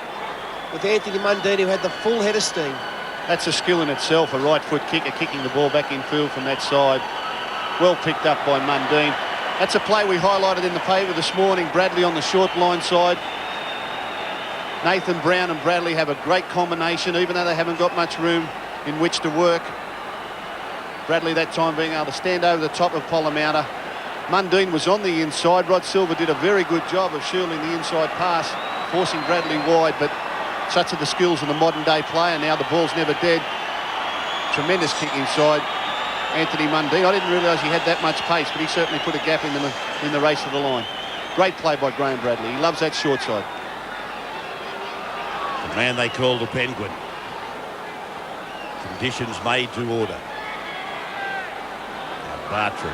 with Anthony Mundine, who had the full head of steam. That's a skill in itself, a right foot kicker kicking the ball back in field from that side. Well picked up by Mundine. That's a play we highlighted in the paper this morning. Bradley on the short line side. Nathan Brown and Bradley have a great combination, even though they haven't got much room in which to work. Bradley that time being able to stand over the top of Polomouta. Mundine was on the inside. Rod Silver did a very good job of shielding the inside pass, forcing Bradley wide, but such are the skills of the modern day player. Now the ball's never dead. Tremendous kick inside. Anthony Mundine, I didn't realise he had that much pace, but he certainly put a gap in the race of the line. Great play by Graham Bradley. He loves that short side. The man they call the Penguin. Conditions made to order. Now Bartram.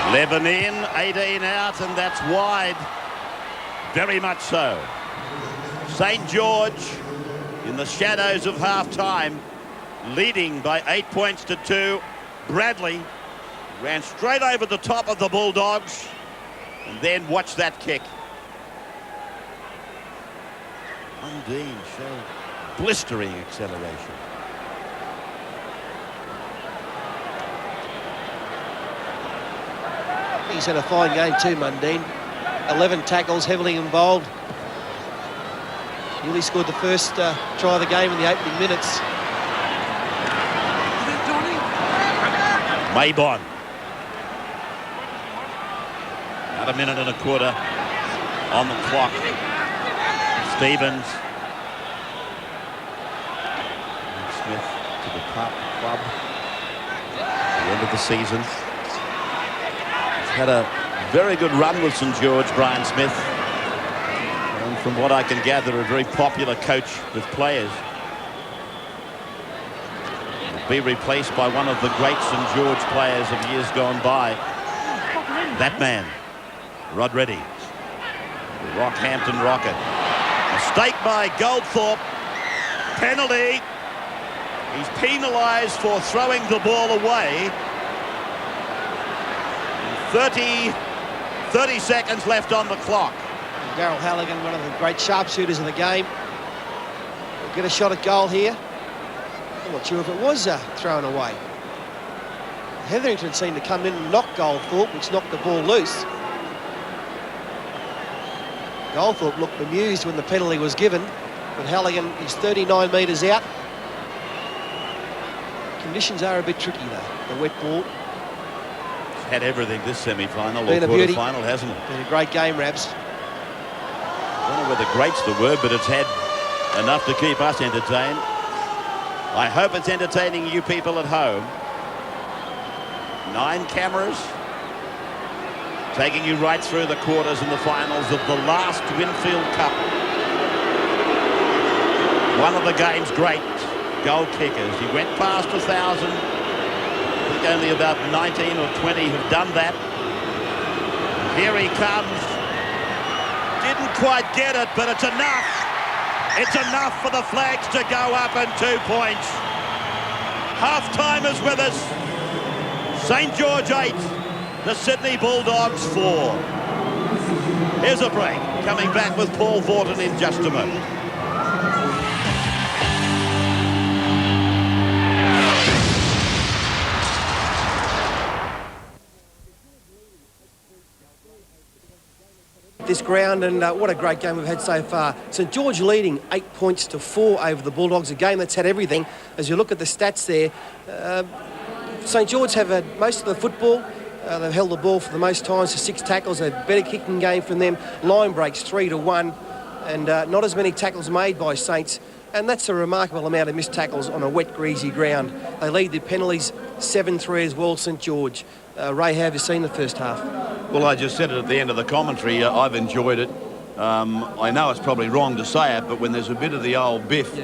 11 in, 18 out, and that's wide. Very much so. St George in the shadows of half-time, leading by 8 points to 2. Bradley ran straight over the top of the Bulldogs, and then watch that kick. Mundine showed blistering acceleration. He's had a fine game too, Mundine. 11 tackles, heavily involved. Nearly scored the first try of the game in the opening minutes. Maybon. About a minute and a quarter on the clock. Stevens. Smith to depart the club at the end of the season. He's had a very good run with St George, Brian Smith. And from what I can gather, a very popular coach with players. He'll be replaced by one of the great St George players of years gone by. That man, Rod Reddy, the Rockhampton Rocket. Mistake by Goldthorpe. Penalty. He's penalised for throwing the ball away. 30 seconds left on the clock. Darryl Halligan, one of the great sharpshooters of the game. We'll get a shot at goal here. I'm not sure if it was thrown away. Hetherington seemed to come in and knock Goldthorpe, which knocked the ball loose. Goldthorpe looked bemused when the penalty was given, but Halligan is 39 metres out. Conditions are a bit tricky though, the wet ball. It's had everything this semi-final or quarter-final, hasn't it? Been a great game, Rabs. I don't know whether great's the word, but it's had enough to keep us entertained. I hope it's entertaining you people at home. 9 cameras taking you right through the quarters and the finals of the last Winfield Cup. One of the game's great goal kickers. He went past 1,000. I think only about 19 or 20 have done that. Here he comes. Didn't quite get it, but it's enough. It's enough for the Flags to go up and 2 points. Half-time is with us. St George 8, the Sydney Bulldogs 4. Here's a break. Coming back with Paul Vorton in just a moment. This ground, and what a great game we've had so far. St George leading 8 points to 4 over the Bulldogs, a game that's had everything. As you look at the stats there, St George have had most of the football. They've held the ball for the most times to 6 tackles. A better kicking game from them. Line breaks 3-1, and not as many tackles made by Saints. And that's a remarkable amount of missed tackles on a wet, greasy ground. They lead the penalties 7-3 as well, St George. Ray, how have you seen the first half? Well, I just said it at the end of the commentary. I've enjoyed it. I know it's probably wrong to say it, but when there's a bit of the old biff,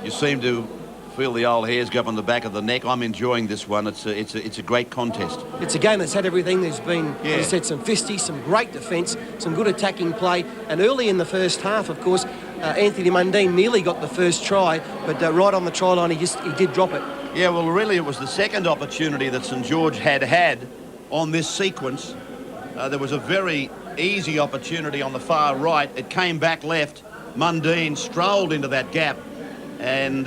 you seem to feel the old hairs go up on the back of the neck. I'm enjoying this one. It's a great contest. It's a game that's had everything. There's been, as I said, some fisties, some great defence, some good attacking play. And early in the first half, of course, Anthony Mundine nearly got the first try, but right on the try line, he did drop it. Yeah, well, really, it was the second opportunity that St George had on this sequence. There was a very easy opportunity on the far right. It came back left. Mundine strolled into that gap, and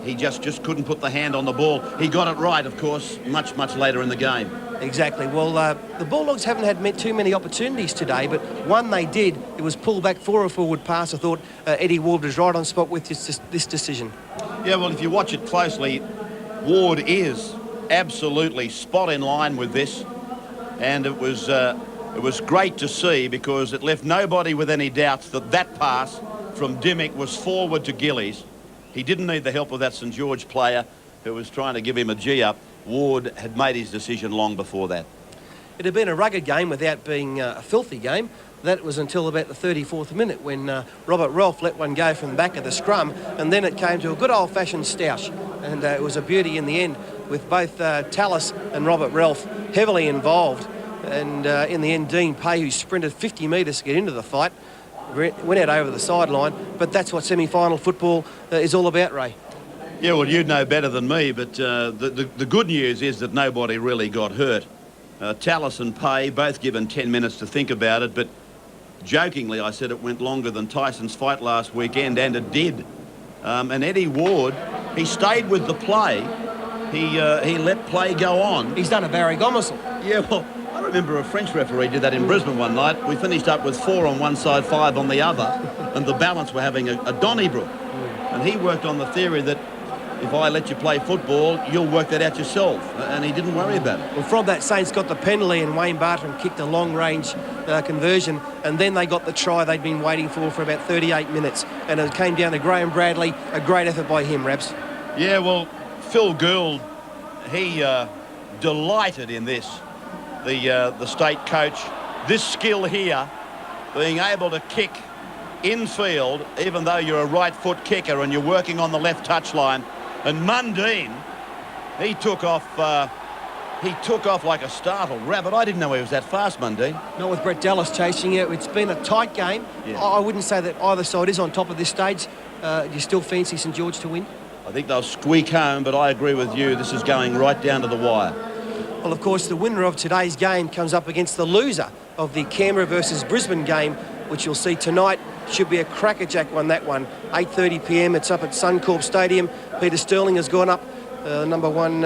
he just couldn't put the hand on the ball. He got it right, of course, much later in the game. Exactly. Well, the Bulldogs haven't had too many opportunities today, but one they did. It was pulled back for a forward pass. I thought Eddie Ward was right on spot with this decision. Yeah, well, if you watch it closely, Ward is absolutely spot in line with this, and it was great to see because it left nobody with any doubts that pass from Dimmick was forward to Gillies. He didn't need the help of that St George player who was trying to give him a G-up. Ward had made his decision long before that. It had been a rugged game without being a filthy game. That was until about the 34th minute when Robert Ralph let one go from the back of the scrum, and then it came to a good old-fashioned stoush, and it was a beauty in the end with both Tallis and Robert Ralph heavily involved. And in the end, Dean Pay, who sprinted 50 metres to get into the fight, went out over the sideline. But that's what semi-final football is all about, Ray. Yeah, well, you'd know better than me, but the good news is that nobody really got hurt. Tallis and Pay both given 10 minutes to think about it, but jokingly I said it went longer than Tyson's fight last weekend, and it did. And Eddie Ward, he stayed with the play. He let play go on. He's done a Barry Gomersall. Yeah, well, I remember a French referee did that in Brisbane one night. We finished up with 4 on one side, 5 on the other, and the balance were having a Donnybrook. And he worked on the theory that if I let you play football, you'll work that out yourself. And he didn't worry about it. Well, from that, Saints got the penalty and Wayne Bartram kicked a long-range conversion, and then they got the try they'd been waiting for about 38 minutes. And it came down to Graham Bradley, a great effort by him, Rabs. Yeah, well, Phil Gould, he delighted in this, the state coach. This skill here, being able to kick infield, even though you're a right foot kicker and you're working on the left touchline. And Mundine, he took off like a startled rabbit. I didn't know he was that fast, Mundine. Not with Brett Dallas chasing it. It's been a tight game. Yeah. I wouldn't say that either side is on top at this stage. Do you still fancy St George to win? I think they'll squeak home, but I agree with you. This is going right down to the wire. Well, of course, the winner of today's game comes up against the loser of the Canberra versus Brisbane game, which you'll see tonight. Should be a crackerjack one, that one. 8:30 p.m. It's up at Suncorp Stadium. Peter Sterling has gone up, number one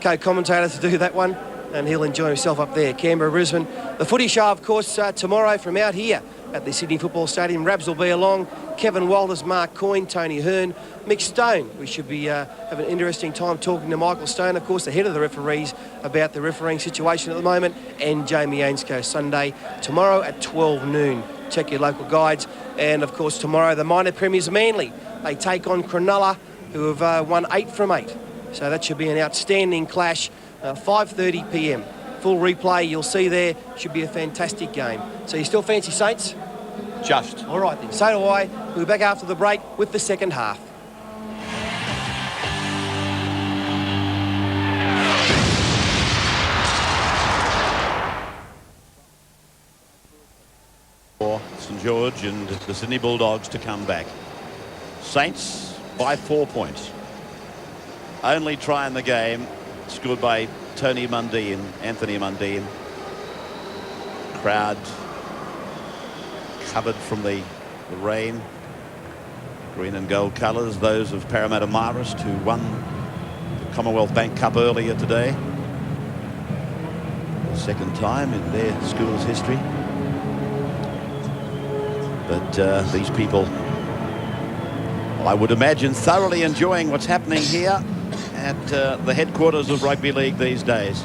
co-commentator, to do that one, and he'll enjoy himself up there. Canberra, Brisbane. The footy show, of course, tomorrow from out here at the Sydney Football Stadium. Rabs will be along. Kevin Walters, Mark Coyne, Tony Hearn, Mick Stone. We should be have an interesting time talking to Michael Stone, of course, the head of the referees, about the refereeing situation at the moment, and Jamie Ainscough. Sunday tomorrow at 12 noon. Check your local guides. And, of course, tomorrow the minor premiers Manly. They take on Cronulla, who have won 8 from 8. So that should be an outstanding clash. 5:30 p.m. Full replay you'll see there. Should be a fantastic game. So you still fancy Saints? Just. All right then, so do I. We'll be back after the break with the second half. For St George and the Sydney Bulldogs to come back. Saints by 4 points. Only try in the game scored by Anthony Mundine. Crowd covered from the rain. Green and gold colours, those of Parramatta Marist, who won the Commonwealth Bank Cup earlier today. The second time in their school's history. But these people, well, I would imagine, thoroughly enjoying what's happening here at the headquarters of rugby league these days.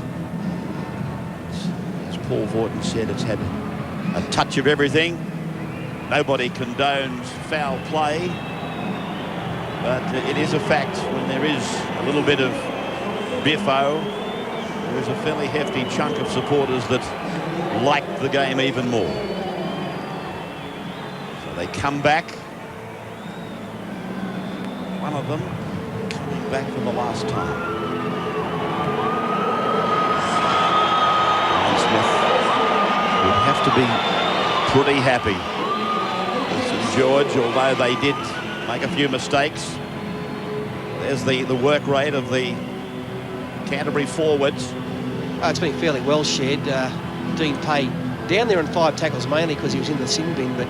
As Paul Vorton said, it's had a touch of everything. Nobody condones foul play, but it is a fact when there is a little bit of biffo, there is a fairly hefty chunk of supporters that like the game even more. So they come back. One of them coming back for the last time. Ryan Smith would have to be pretty happy. St George, although they did make a few mistakes. There's the work rate of the Canterbury forwards. It's been fairly well shared. Dean Pay down there on 5 tackles, mainly because he was in the sin bin, but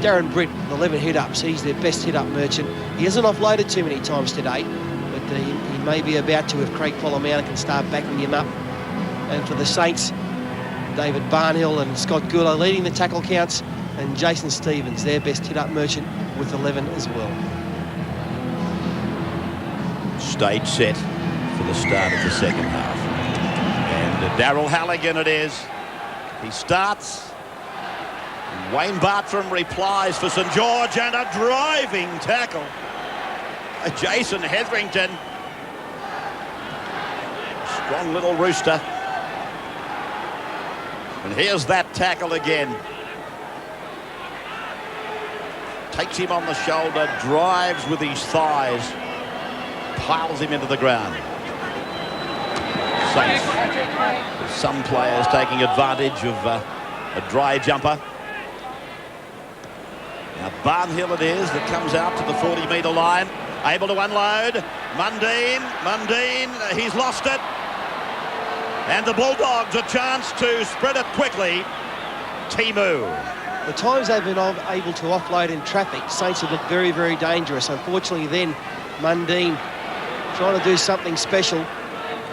Darren Britt, 11 hit-ups, he's their best hit-up merchant. He hasn't offloaded too many times today, but he may be about to if Craig Polamalu can start backing him up. And for the Saints, David Barnhill and Scott Goulart leading the tackle counts, and Jason Stevens, their best hit-up merchant, with 11 as well. Stage set for the start of the second half. And Darryl Halligan it is. He starts. Wayne Bartram replies for St George, and a driving tackle. Jason Hetherington. Strong little rooster. And here's that tackle again. Takes him on the shoulder, drives with his thighs, piles him into the ground. Saints, some players taking advantage of a dry jumper. Now Barnhill it is that comes out to the 40-metre line, able to unload. Mundine, he's lost it. And the Bulldogs a chance to spread it quickly. Timu. The times they've been able to offload in traffic, Saints have looked very, very dangerous. Unfortunately then, Mundine trying to do something special,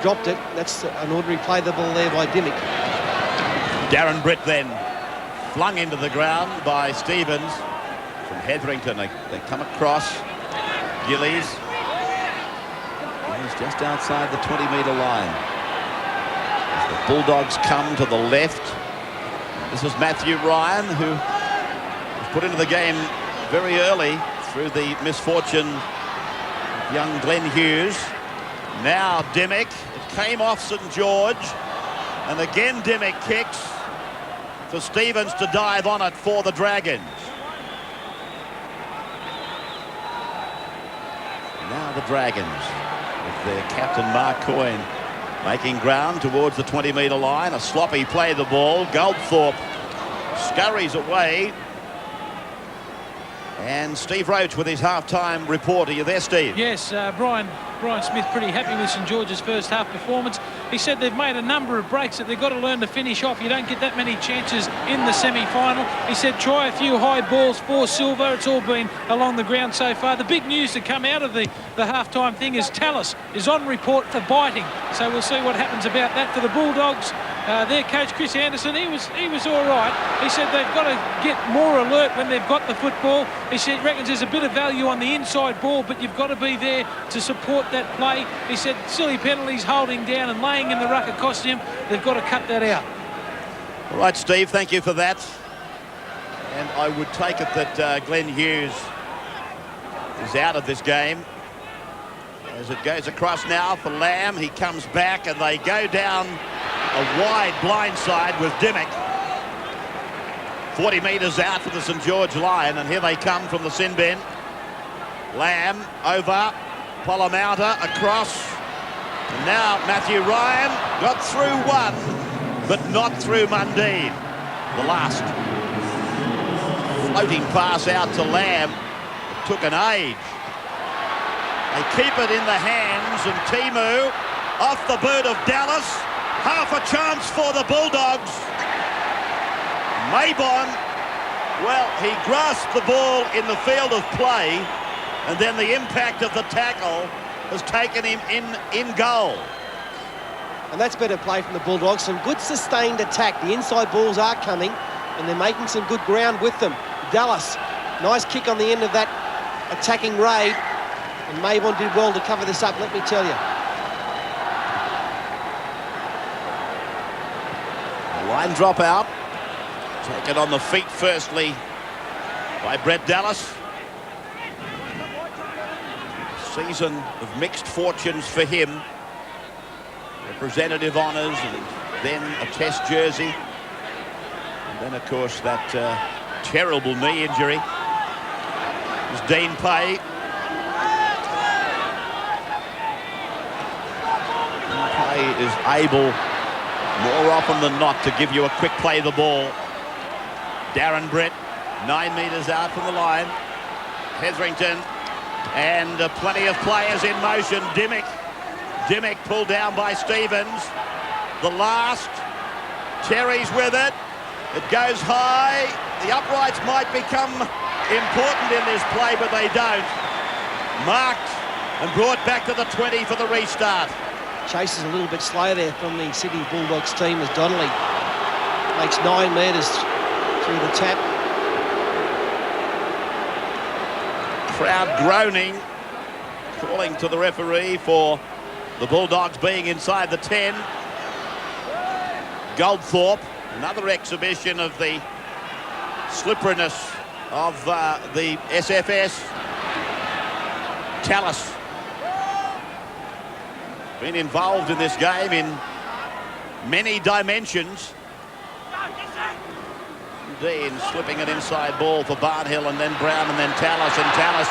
dropped it. That's an ordinary play the ball there by Dimmick. Darren Britt then flung into the ground by Stevens. From Hetherington, they come across. Gillies He's just outside the 20-metre line. As the Bulldogs come to the left. This is Matthew Ryan, who was put into the game very early through the misfortune of young Glenn Hughes. Now Dimmick. It came off St George. And again Dimmick kicks for Stevens to dive on it for the Dragons. Now the Dragons, with their captain Mark Coyne making ground towards the 20-metre line. A sloppy play the ball. Goldthorpe scurries away. And Steve Roach with his half-time report. Are you there, Steve? Yes, Brian Smith pretty happy with St George's first half performance. He said they've made a number of breaks that they've got to learn to finish off. You don't get that many chances in the semi-final. He said try a few high balls for Silver. It's all been along the ground so far. The big news to come out of the half-time thing is Tallis is on report for biting. So we'll see what happens about that for the Bulldogs. Their coach Chris Anderson, he was all right. He said they've got to get more alert when they've got the football. He said reckons there's a bit of value on the inside ball, but you've got to be there to support that play. He said silly penalties, holding down and laying in the ruck at cost him. They've got to cut that out. All right, Steve, thank you for that. And I would take it that Glenn Hughes is out of this game. As it goes across now for Lamb, he comes back and they go down a wide blindside with Dimmick. 40 metres out for the St George line, and here they come from the sin bin. Lamb over, Polomouta across, and now Matthew Ryan got through one, but not through Mundine. The last floating pass out to Lamb took an age. They keep it in the hands, and Timu off the boot of Dallas. Half a chance for the Bulldogs. Maybon, well, he grasped the ball in the field of play, and then the impact of the tackle has taken him in goal. And that's better play from the Bulldogs. Some good sustained attack. The inside balls are coming, and they're making some good ground with them. Dallas, nice kick on the end of that attacking raid, and Maybon did well to cover this up, let me tell you. Line drop out. Taken on the feet firstly by Brett Dallas. Season of mixed fortunes for him. Representative honours and then a test jersey. And then, of course, that terrible knee injury. It was Dean Pay. Dean Pay is able more often than not to give you a quick play the ball. Darren Brett, 9 metres out from the line. Hetherington, and plenty of players in motion. Dimmick pulled down by Stevens. The last, Terry's with it. It goes high. The uprights might become important in this play, but they don't. Marked and brought back to the 20 for the restart. Chase is a little bit slow there from the Sydney Bulldogs team as Donnelly makes 9 metres through the tap. Crowd groaning, calling to the referee for the Bulldogs being inside the 10. Goldthorpe, another exhibition of the slipperiness of the SFS. Tallis, been involved in this game in many dimensions. Dean slipping an inside ball for Barnhill, and then Brown, and then Tallis, and Tallis.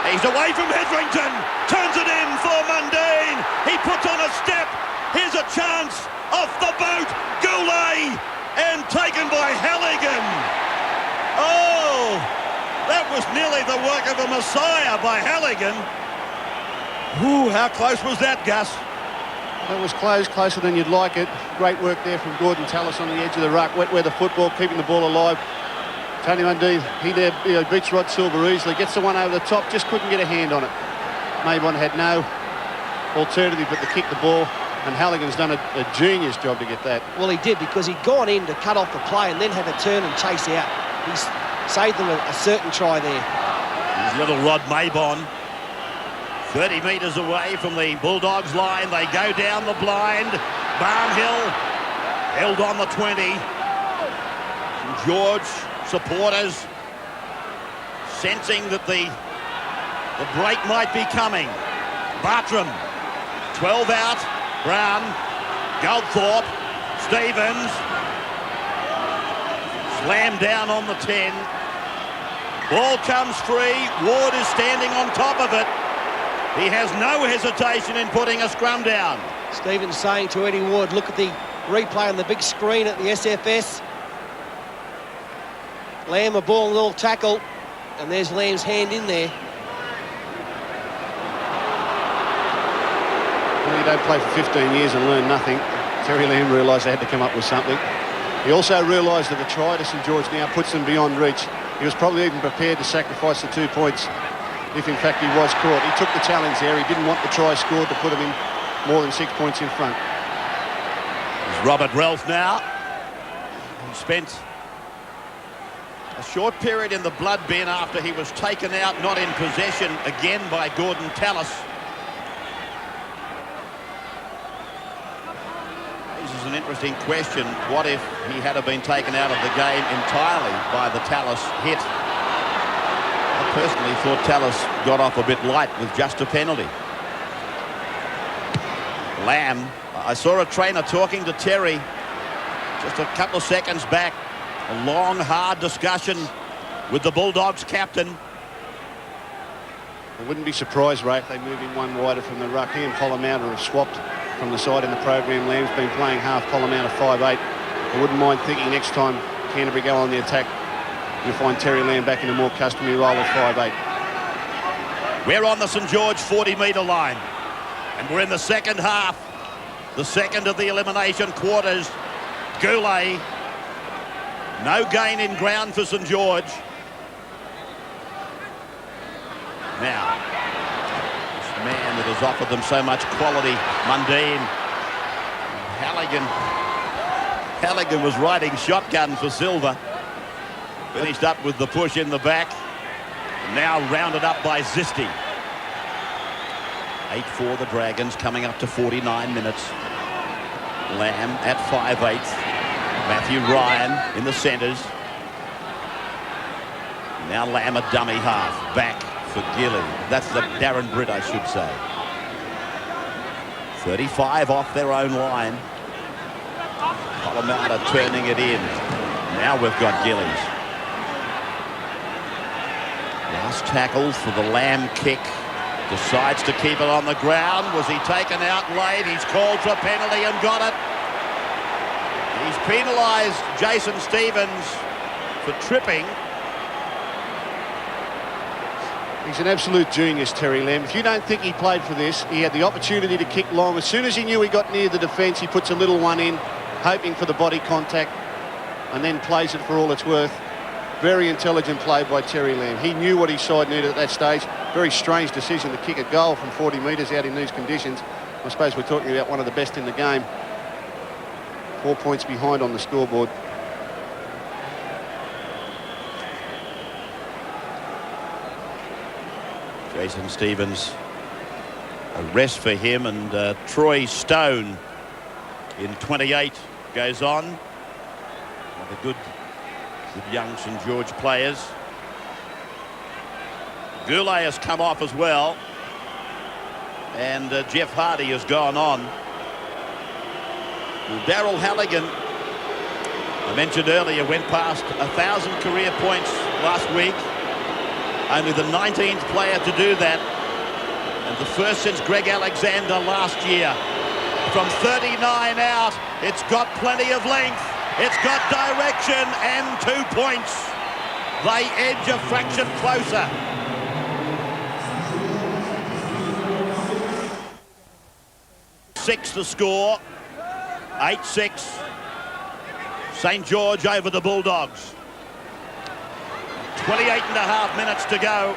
He's away from Hetherington, turns it in for Mundine. He puts on a step. Here's a chance off the boot. Goulet, and taken by Halligan. Oh, that was nearly the work of a messiah by Halligan. Ooh, how close was that, Gus? That was close, closer than you'd like it. Great work there from Gordon Tallis on the edge of the ruck. Wet weather football, keeping the ball alive. Tony Mundine, he there beats Rod Silver easily. Gets the one over the top, just couldn't get a hand on it. Maybon had no alternative but to kick the ball, and Halligan's done a genius job to get that. Well, he did, because he'd gone in to cut off the play and then had to turn and chase out. He's saved them a certain try there. His little Rod Maybon 30 metres away from the Bulldogs line. They go down the blind. Barnhill held on the 20. St George supporters sensing that the break might be coming. Bartram, 12 out. Brown, Goldthorpe, Stevens. Slam down on the 10. Ball comes free. Ward is standing on top of it. He has no hesitation in putting a scrum down. Stevens saying to Eddie Ward, look at the replay on the big screen at the SFS. Lamb a ball and all tackle, and there's Lamb's hand in there. Well, you don't play for 15 years and learn nothing. Terry Lamb realised they had to come up with something. He also realised that the try to St George now puts them beyond reach. He was probably even prepared to sacrifice the 2 points if in fact he was caught. He took the challenge there. He didn't want the try scored to put him in more than 6 points in front. There's Robert Ralph now. He spent a short period in the blood bin after he was taken out, not in possession again by Gordon Tallis. This is an interesting question. What if he had been taken out of the game entirely by the Tallis hit? I personally thought Tallis got off a bit light with just a penalty. Lamb, I saw a trainer talking to Terry just a couple of seconds back. A long, hard discussion with the Bulldogs captain. I wouldn't be surprised, Ray, if they move in one wider from the ruck. He and Polomouta have swapped from the side in the program. Lamb's been playing half, Polomouta 5'8". I wouldn't mind thinking next time Canterbury go on the attack, you'll find Terry Lamb back in a more customary role of 5'8". We're on the St George 40-metre line, and we're in the second half, the second of the elimination quarters. Goulet, no gain in ground for St George. Now, this man that has offered them so much quality, Mundine. Halligan was riding shotgun for Silver. Finished up with the push in the back. Now rounded up by Zisti. 8-4 the Dragons, coming up to 49 minutes. Lamb at 5'8". Matthew Ryan in the centres. Now Lamb a dummy half. Back for Gilly. That's the Darren Britt, I should say. 35 off their own line. Polomouta turning it in. Now we've got Gillies. Last tackle for the Lamb kick. Decides to keep it on the ground. Was he taken out late? He's called for a penalty and got it. He's penalised Jason Stevens for tripping. He's an absolute genius, Terry Lamb. If you don't think he played for this, he had the opportunity to kick long. As soon as he knew he got near the defence, he puts a little one in, hoping for the body contact, and then plays it for all it's worth. Very intelligent play by Terry Lamb. He knew what his side needed at that stage. Very strange decision to kick a goal from 40 metres out in these conditions. I suppose we're talking about one of the best in the game. 4 points behind on the scoreboard. Jason Stevens, a rest for him, and Troy Stone in 28 goes on. One of the good young St George players. Goulet has come off as well, and Jeff Hardy has gone on. Daryl Halligan, I mentioned earlier, went past 1,000 career points last week. Only the 19th player to do that, and the first since Greg Alexander last year. From 39 out, it's got plenty of length, it's got direction, and 2 points. They edge a fraction closer. Six to score. 8-6. St George over the Bulldogs. 28.5 minutes to go.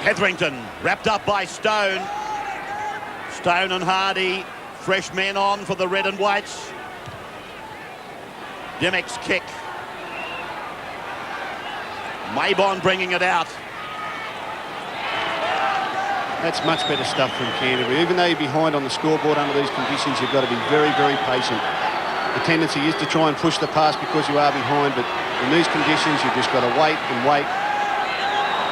Hetherington wrapped up by Stone. Stone and Hardy, fresh men on for the red and whites. Dimmick's kick. Maybon bringing it out. That's much better stuff from Canterbury. Even though you're behind on the scoreboard under these conditions, you've got to be very, very patient. The tendency is to try and push the pass because you are behind, but in these conditions, you've just got to wait and wait.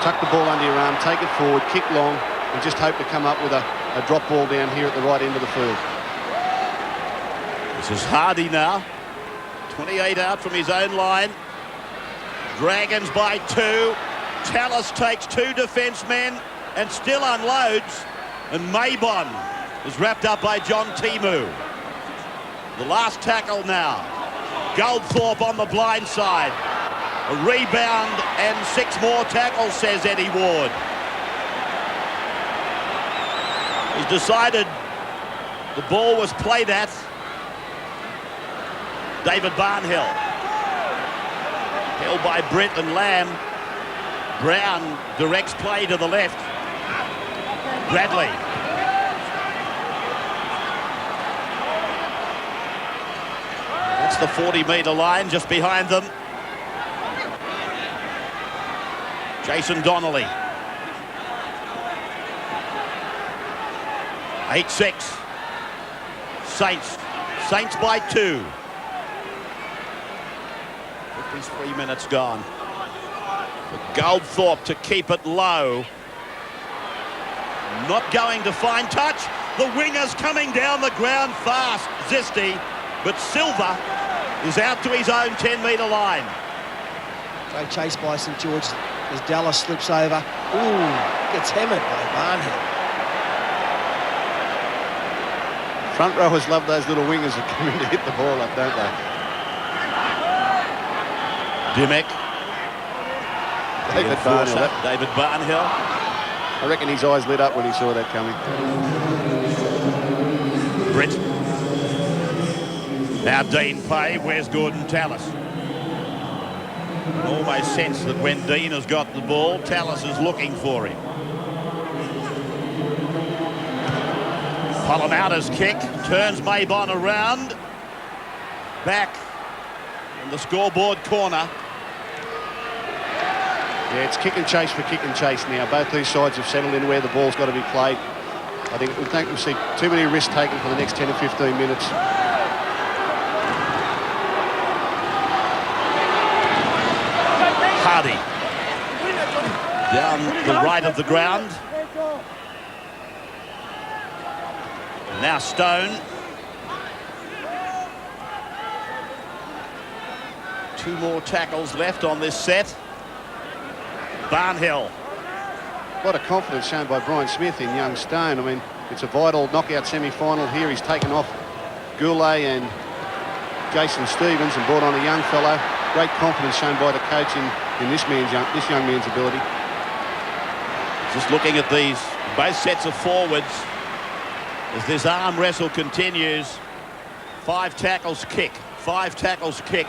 Tuck the ball under your arm, take it forward, kick long, and just hope to come up with a drop ball down here at the right end of the field. This is Hardy now. 28 out from his own line. Dragons by 2. Tallis takes 2 defence men and still unloads. And Maybon is wrapped up by John Timu. The last tackle now. Goldthorpe on the blind side. A rebound and 6 more tackles, says Eddie Ward. He's decided the ball was played at. David Barnhill. Held by Britt and Lamb. Brown directs play to the left. Bradley. That's the 40-metre line just behind them. Jason Donnelly. 8-6. Saints by 2. 53 minutes gone. But Goldthorpe to keep it low. Not going to find touch. The winger's coming down the ground fast, Zisti. But Silva is out to his own 10-metre line. Great chase by St George as Dallas slips over. Ooh, gets hammered by Barnhill. Front rowers love those little wingers that come in to hit the ball up, don't they? Dimmick. David Barnhill. David Barnhill. I reckon his eyes lit up when he saw that coming. Britt. Now Dean Pay. Where's Gordon Tallis? Almost sense that when Dean has got the ball, Tallis is looking for him. Polonau's kick. Turns Maybon around. Back in the scoreboard corner. Yeah, it's kick and chase for kick and chase now. Both these sides have settled in where the ball's got to be played. I think we'll see too many risks taken for the next 10 or 15 minutes. Hardy. Down the right of the ground. Now Stone. 2 more tackles left on this set. Barnhill. A lot of confidence shown by Brian Smith in young Stone. I mean, it's a vital knockout semi-final here. He's taken off Goulet and Jason Stevens and brought on a young fellow. Great confidence shown by the coach in this young man's ability. Just looking at these, both sets of forwards, as this arm wrestle continues. 5 tackles kick, 5 tackles kick.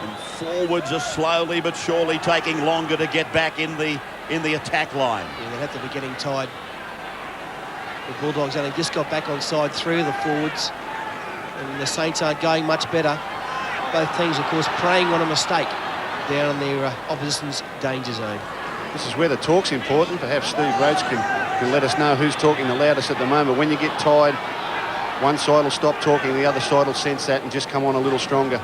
And forwards are slowly but surely taking longer to get back in the attack line. Yeah, they have to be getting tired. The Bulldogs only just got back on side 3 of the forwards, and the Saints aren't going much better. Both teams, of course, preying on a mistake down in their opposition's danger zone. This is where the talk's important. Perhaps Steve Rhodes can let us know who's talking the loudest at the moment. When you get tired, one side will stop talking, the other side will sense that and just come on a little stronger.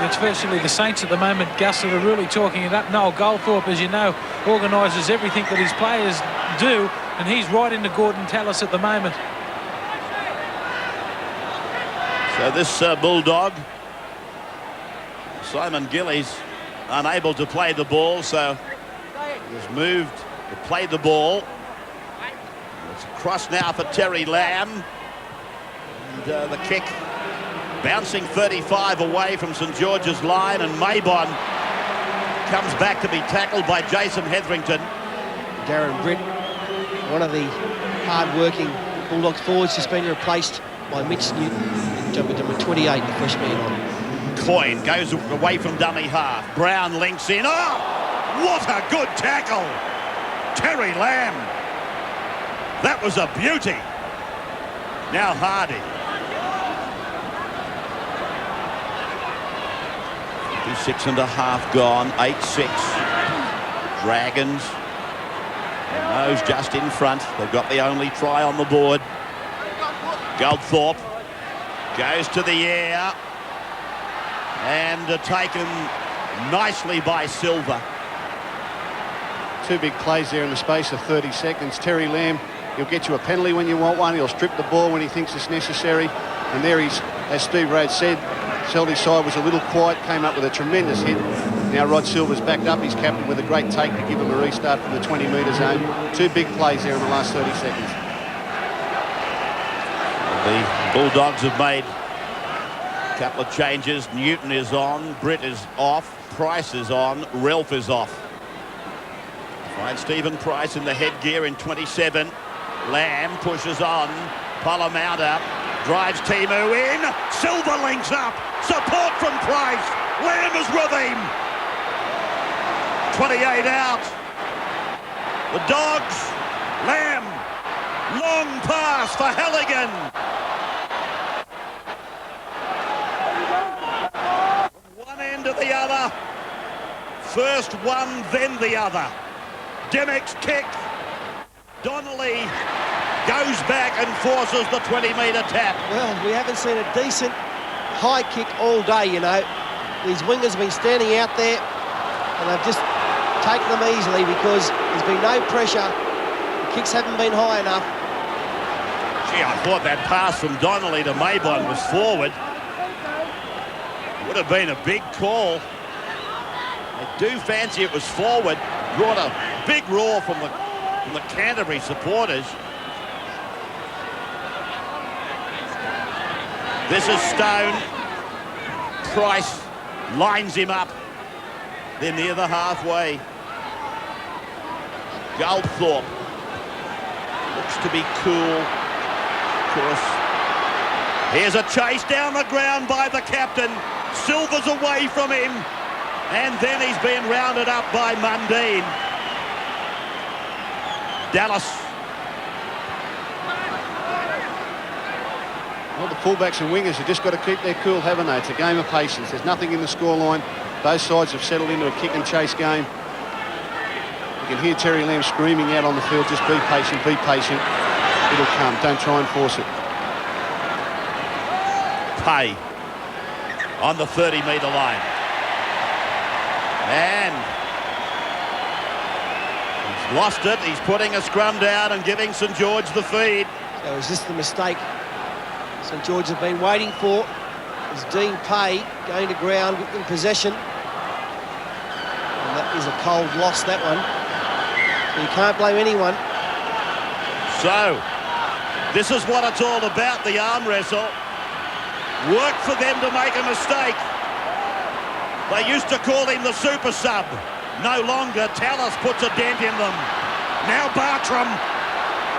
It's virtually the Saints at the moment, Gus, that are really talking it up. Noel Goldthorpe, as you know, organises everything that his players do, and he's right into Gordon Tallis at the moment. So this Bulldog, Simon Gillies, unable to play the ball, so he's moved to play the ball. It's across now for Terry Lamb. And the kick bouncing 35 away from St George's line, and Maybon comes back to be tackled by Jason Hetherington. Darren Britt, one of the hard-working Bulldogs forwards, has been replaced by Mitch Newton, number 28, the fresh man on. Coyne goes away from dummy half. Brown links in. Oh, what a good tackle. Terry Lamb. That was a beauty. Now Hardy. 56 and a half gone. 8-6. Dragons And those just in front. They've got the only try on the board. Goldthorpe goes to the air. And taken nicely by Silver. Two big plays there in the space of 30 seconds. Terry Lamb, he'll get you a penalty when you want one. He'll strip the ball when he thinks it's necessary. And there he's, as Steve Rhodes said, Seldy's side was a little quiet, came up with a tremendous hit. Now Rod Silver's backed up his captain with a great take to give him a restart from the 20-metre zone. Two big plays there in the last 30 seconds. The Bulldogs have made a couple of changes. Newton is on, Britt is off, Price is on, Ralph is off. Find Stephen Price in the headgear in 27. Lamb pushes on. Polamatta drives Timu in. Silver links up. Support from Price. Lamb is with him. 28 out. The Dogs. Lamb. Long pass for Halligan. From one end to the other. First one, then the other. Dimmick's kick. Donnelly goes back and forces the 20-metre tap. Well, we haven't seen a decent high kick all day, you know. These wingers have been standing out there and they've just taken them easily because there's been no pressure. The kicks haven't been high enough. Gee, I thought that pass from Donnelly to Maybon was forward. Would have been a big call. I do fancy it was forward. Brought a big roar from the Canterbury supporters. This is Stone. Price lines him up. They're near the halfway. Goldthorpe looks to be cool. Of course. Here's a chase down the ground by the captain. Silver's away from him. And then he's been rounded up by Mundine. Dallas. Well, the fullbacks and wingers have just got to keep their cool, haven't they? It's a game of patience. There's nothing in the scoreline. Both sides have settled into a kick and chase game. You can hear Terry Lamb screaming out on the field, just be patient, be patient. It'll come. Don't try and force it. Pay on the 30-metre line. And he's lost it. He's putting a scrum down and giving St George the feed. So is this the mistake St George have been waiting for? Is Dean Pay going to ground in possession? And that is a cold loss, that one. So you can't blame anyone. So, this is what it's all about, the arm wrestle. Work for them to make a mistake. They used to call him the super sub. No longer. Tallis puts a dent in them. Now Bartram.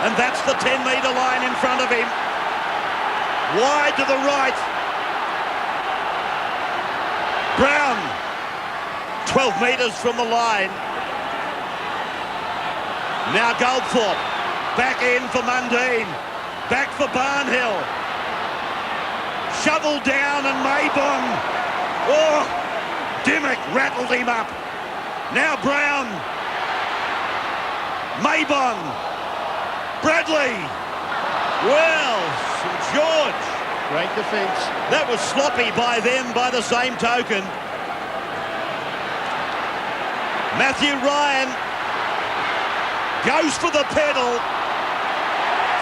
And that's the 10-metre line in front of him. Wide to the right. Brown. 12 metres from the line. Now Goldthorpe. Back in for Mundine. Back for Barnhill. Shovel down and Maybon. Oh! Dimmick rattled him up. Now Brown. Maybon. Bradley. Well, St George. Great defence. That was sloppy by them by the same token. Matthew Ryan goes for the pedal.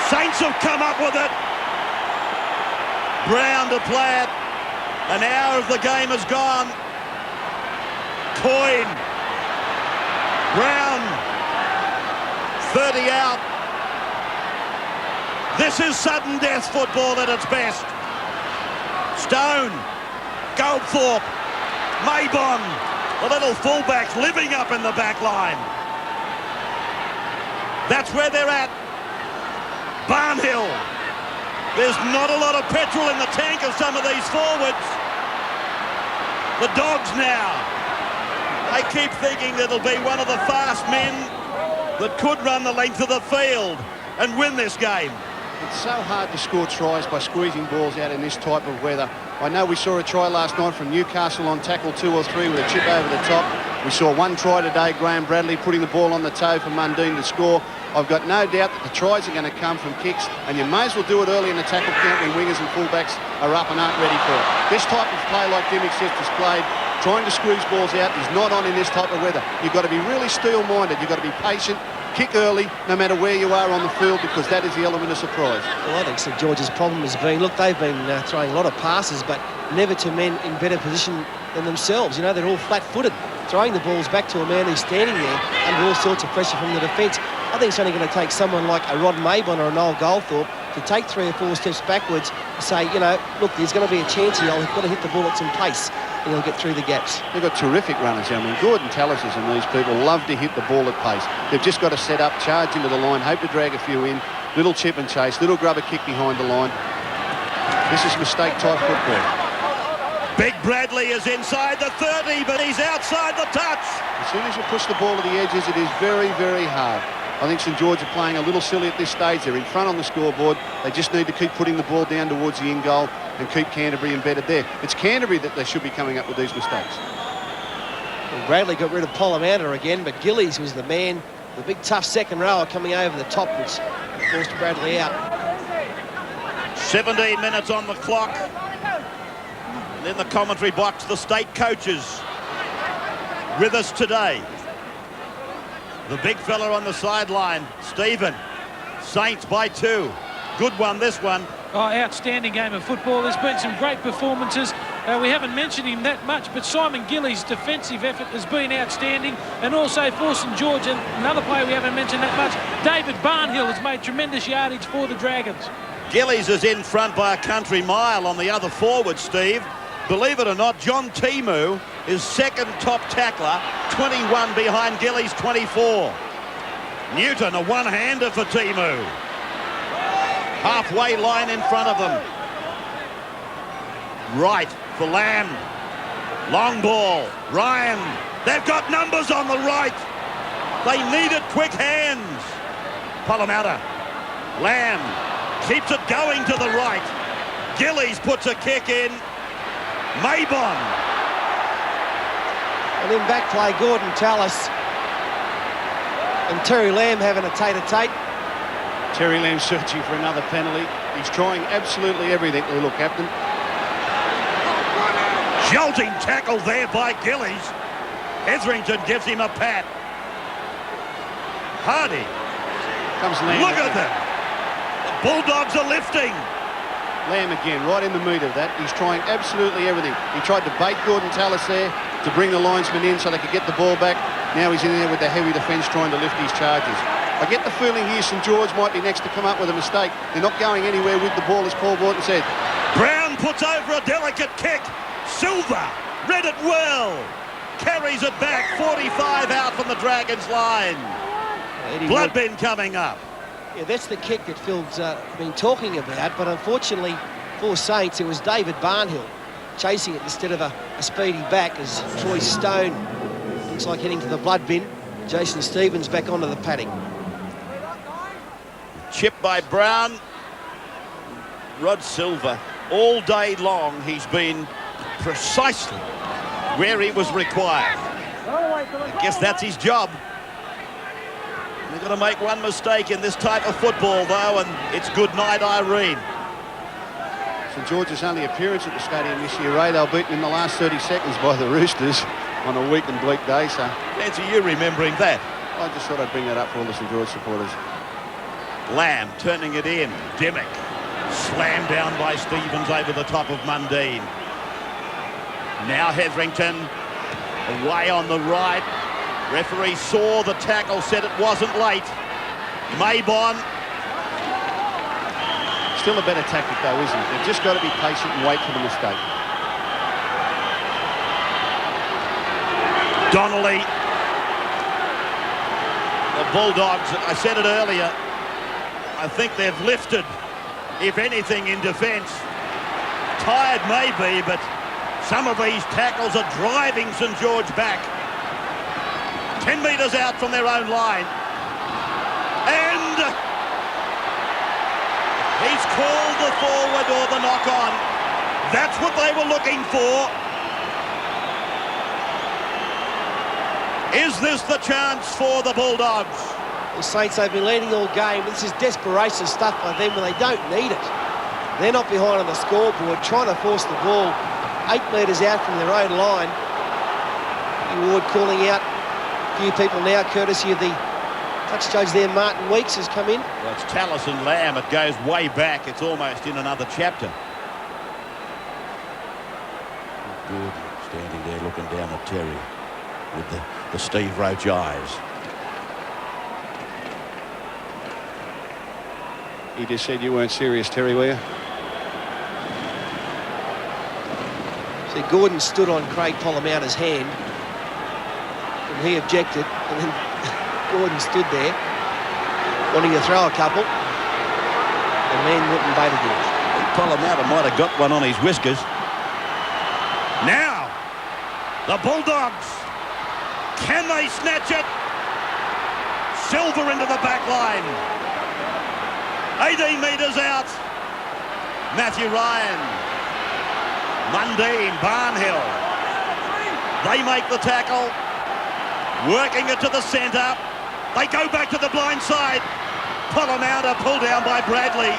Saints have come up with it. Brown to play it. An hour of the game has gone. Coyne. Brown. 30 out. This is sudden death football at its best. Stone. Goldthorpe. Maybon. The little fullbacks living up in the back line. That's where they're at. Barnhill. There's not a lot of petrol in the tank of some of these forwards. The Dogs now. They keep thinking it'll be one of the fast men that could run the length of the field and win this game. It's so hard to score tries by squeezing balls out in this type of weather. I know we saw a try last night from Newcastle on tackle 2 or 3 with a chip over the top. We saw one try today, Graham Bradley putting the ball on the toe for Mundine to score. I've got no doubt that the tries are going to come from kicks, and you may as well do it early in the tackle count when wingers and fullbacks are up and aren't ready for it. This type of play, like Dimmick's just displayed, trying to squeeze balls out, is not on in this type of weather. You've got to be really steel-minded. You've got to be patient, kick early, no matter where you are on the field, because that is the element of surprise. Well, I think St George's problem has been, look, they've been throwing a lot of passes, but never to men in better position than themselves. You know, they're all flat-footed, throwing the balls back to a man who's standing there under all sorts of pressure from the defence. I think it's only going to take someone like a Rod Maybon or a Noel Goldthorpe to take 3 or 4 steps backwards and say, you know, look, there's going to be a chance here. I've got to hit the ball at some pace, and he'll get through the gaps. They've got terrific runners. I mean, Gordon Tallises and these people love to hit the ball at pace. They've just got to set up, charge into the line, hope to drag a few in, little chip and chase, little grubber kick behind the line. This is mistake-type football. Big Bradley is inside the 30, but he's outside the touch. As soon as you push the ball to the edges, it is very, very hard. I think St George are playing a little silly at this stage. They're in front on the scoreboard. They just need to keep putting the ball down towards the in-goal and keep Canterbury embedded there. It's Canterbury that they should be coming up with these mistakes. Well, Bradley got rid of Polamander again, but Gillies was the man, the big tough second rower coming over the top, which forced Bradley out. 17 minutes on the clock. And in the commentary box, the state coaches with us today. The big fella on the sideline, Stephen. Saints by 2. Good one, this one. Oh, outstanding game of football. There's been some great performances. We haven't mentioned him that much, but Simon Gillies' defensive effort has been outstanding. And also for St George, and another player we haven't mentioned that much, David Barnhill has made tremendous yardage for the Dragons. Gillies is in front by a country mile on the other forward, Steve. Believe it or not, John Timu is second top tackler, 21 behind Gillies, 24. Newton, a one-hander for Timu. Halfway line in front of them. Right for Lamb. Long ball. Ryan. They've got numbers on the right. They needed quick hands. Polamander. Lamb keeps it going to the right. Gillies puts a kick in. Maybon. And in back play, Gordon Tallis and Terry Lamb having a tete-a-tete. Terry Lamb searching for another penalty. He's trying absolutely everything, the little captain. Jolting tackle there by Gillies. Etherington gives him a pat. Hardy. Comes Lamb. Look at them. The Bulldogs are lifting. Lamb again, right in the meat of that. He's trying absolutely everything. He tried to bait Gordon Tallis there to bring the linesman in so they could get the ball back. Now he's in there with the heavy defence trying to lift his charges. I get the feeling here St George might be next to come up with a mistake. They're not going anywhere with the ball, as Paul Borton said. Brown puts over a delicate kick. Silva read it well. Carries it back, 45 out from the Dragons line. Bloodbin coming up. Yeah, that's the kick that Phil's been talking about, but unfortunately for Saints, it was David Barnhill chasing it instead of a speedy back as Troy Stone looks like heading to the blood bin. Jason Stevens back onto the padding. Chip by Brown. Rod Silva, all day long, he's been precisely where he was required. I guess that's his job. They've got to make one mistake in this type of football, though, and it's good night, Irene. St George's only appearance at the stadium this year, Ray. They were beaten in the last 30 seconds by the Roosters on a weak and bleak day, so... Fancy you remembering that. I just thought I'd bring that up for all the St George supporters. Lamb turning it in. Dimmick slammed down by Stevens over the top of Mundine. Now Hetherington away on the right. Referee saw the tackle, said it wasn't late. Maybon. Still a better tactic though, isn't it? They've just got to be patient and wait for the mistake. Donnelly. The Bulldogs, I said it earlier, I think they've lifted, if anything, in defence. Tired maybe, but some of these tackles are driving St George back. 10 metres out from their own line. And he's called the forward or the knock-on. That's what they were looking for. Is this the chance for the Bulldogs? The Saints, they've been leading all game. This is desperation stuff by them when they don't need it. They're not behind on the scoreboard, trying to force the ball 8 metres out from their own line. Ward calling out a few people now, courtesy of the touch judge there, Martin Weeks, has come in. Well, it's Tallis and Lamb. It goes way back. It's almost in another chapter. Good, standing there looking down at Terry with the Steve Roach eyes. He just said you weren't serious, Terry, were you? See, Gordon stood on Craig Polamauta's hand, and he objected, and then Gordon stood there, wanting to throw a couple, and man wouldn't bait again. Pollamauta might have got one on his whiskers. Now, the Bulldogs, can they snatch it? Silver into the back line. 18 metres out. Matthew Ryan. Mundine, Barnhill. They make the tackle. Working it to the centre. They go back to the blind side. Pollamauta pulled down by Bradley.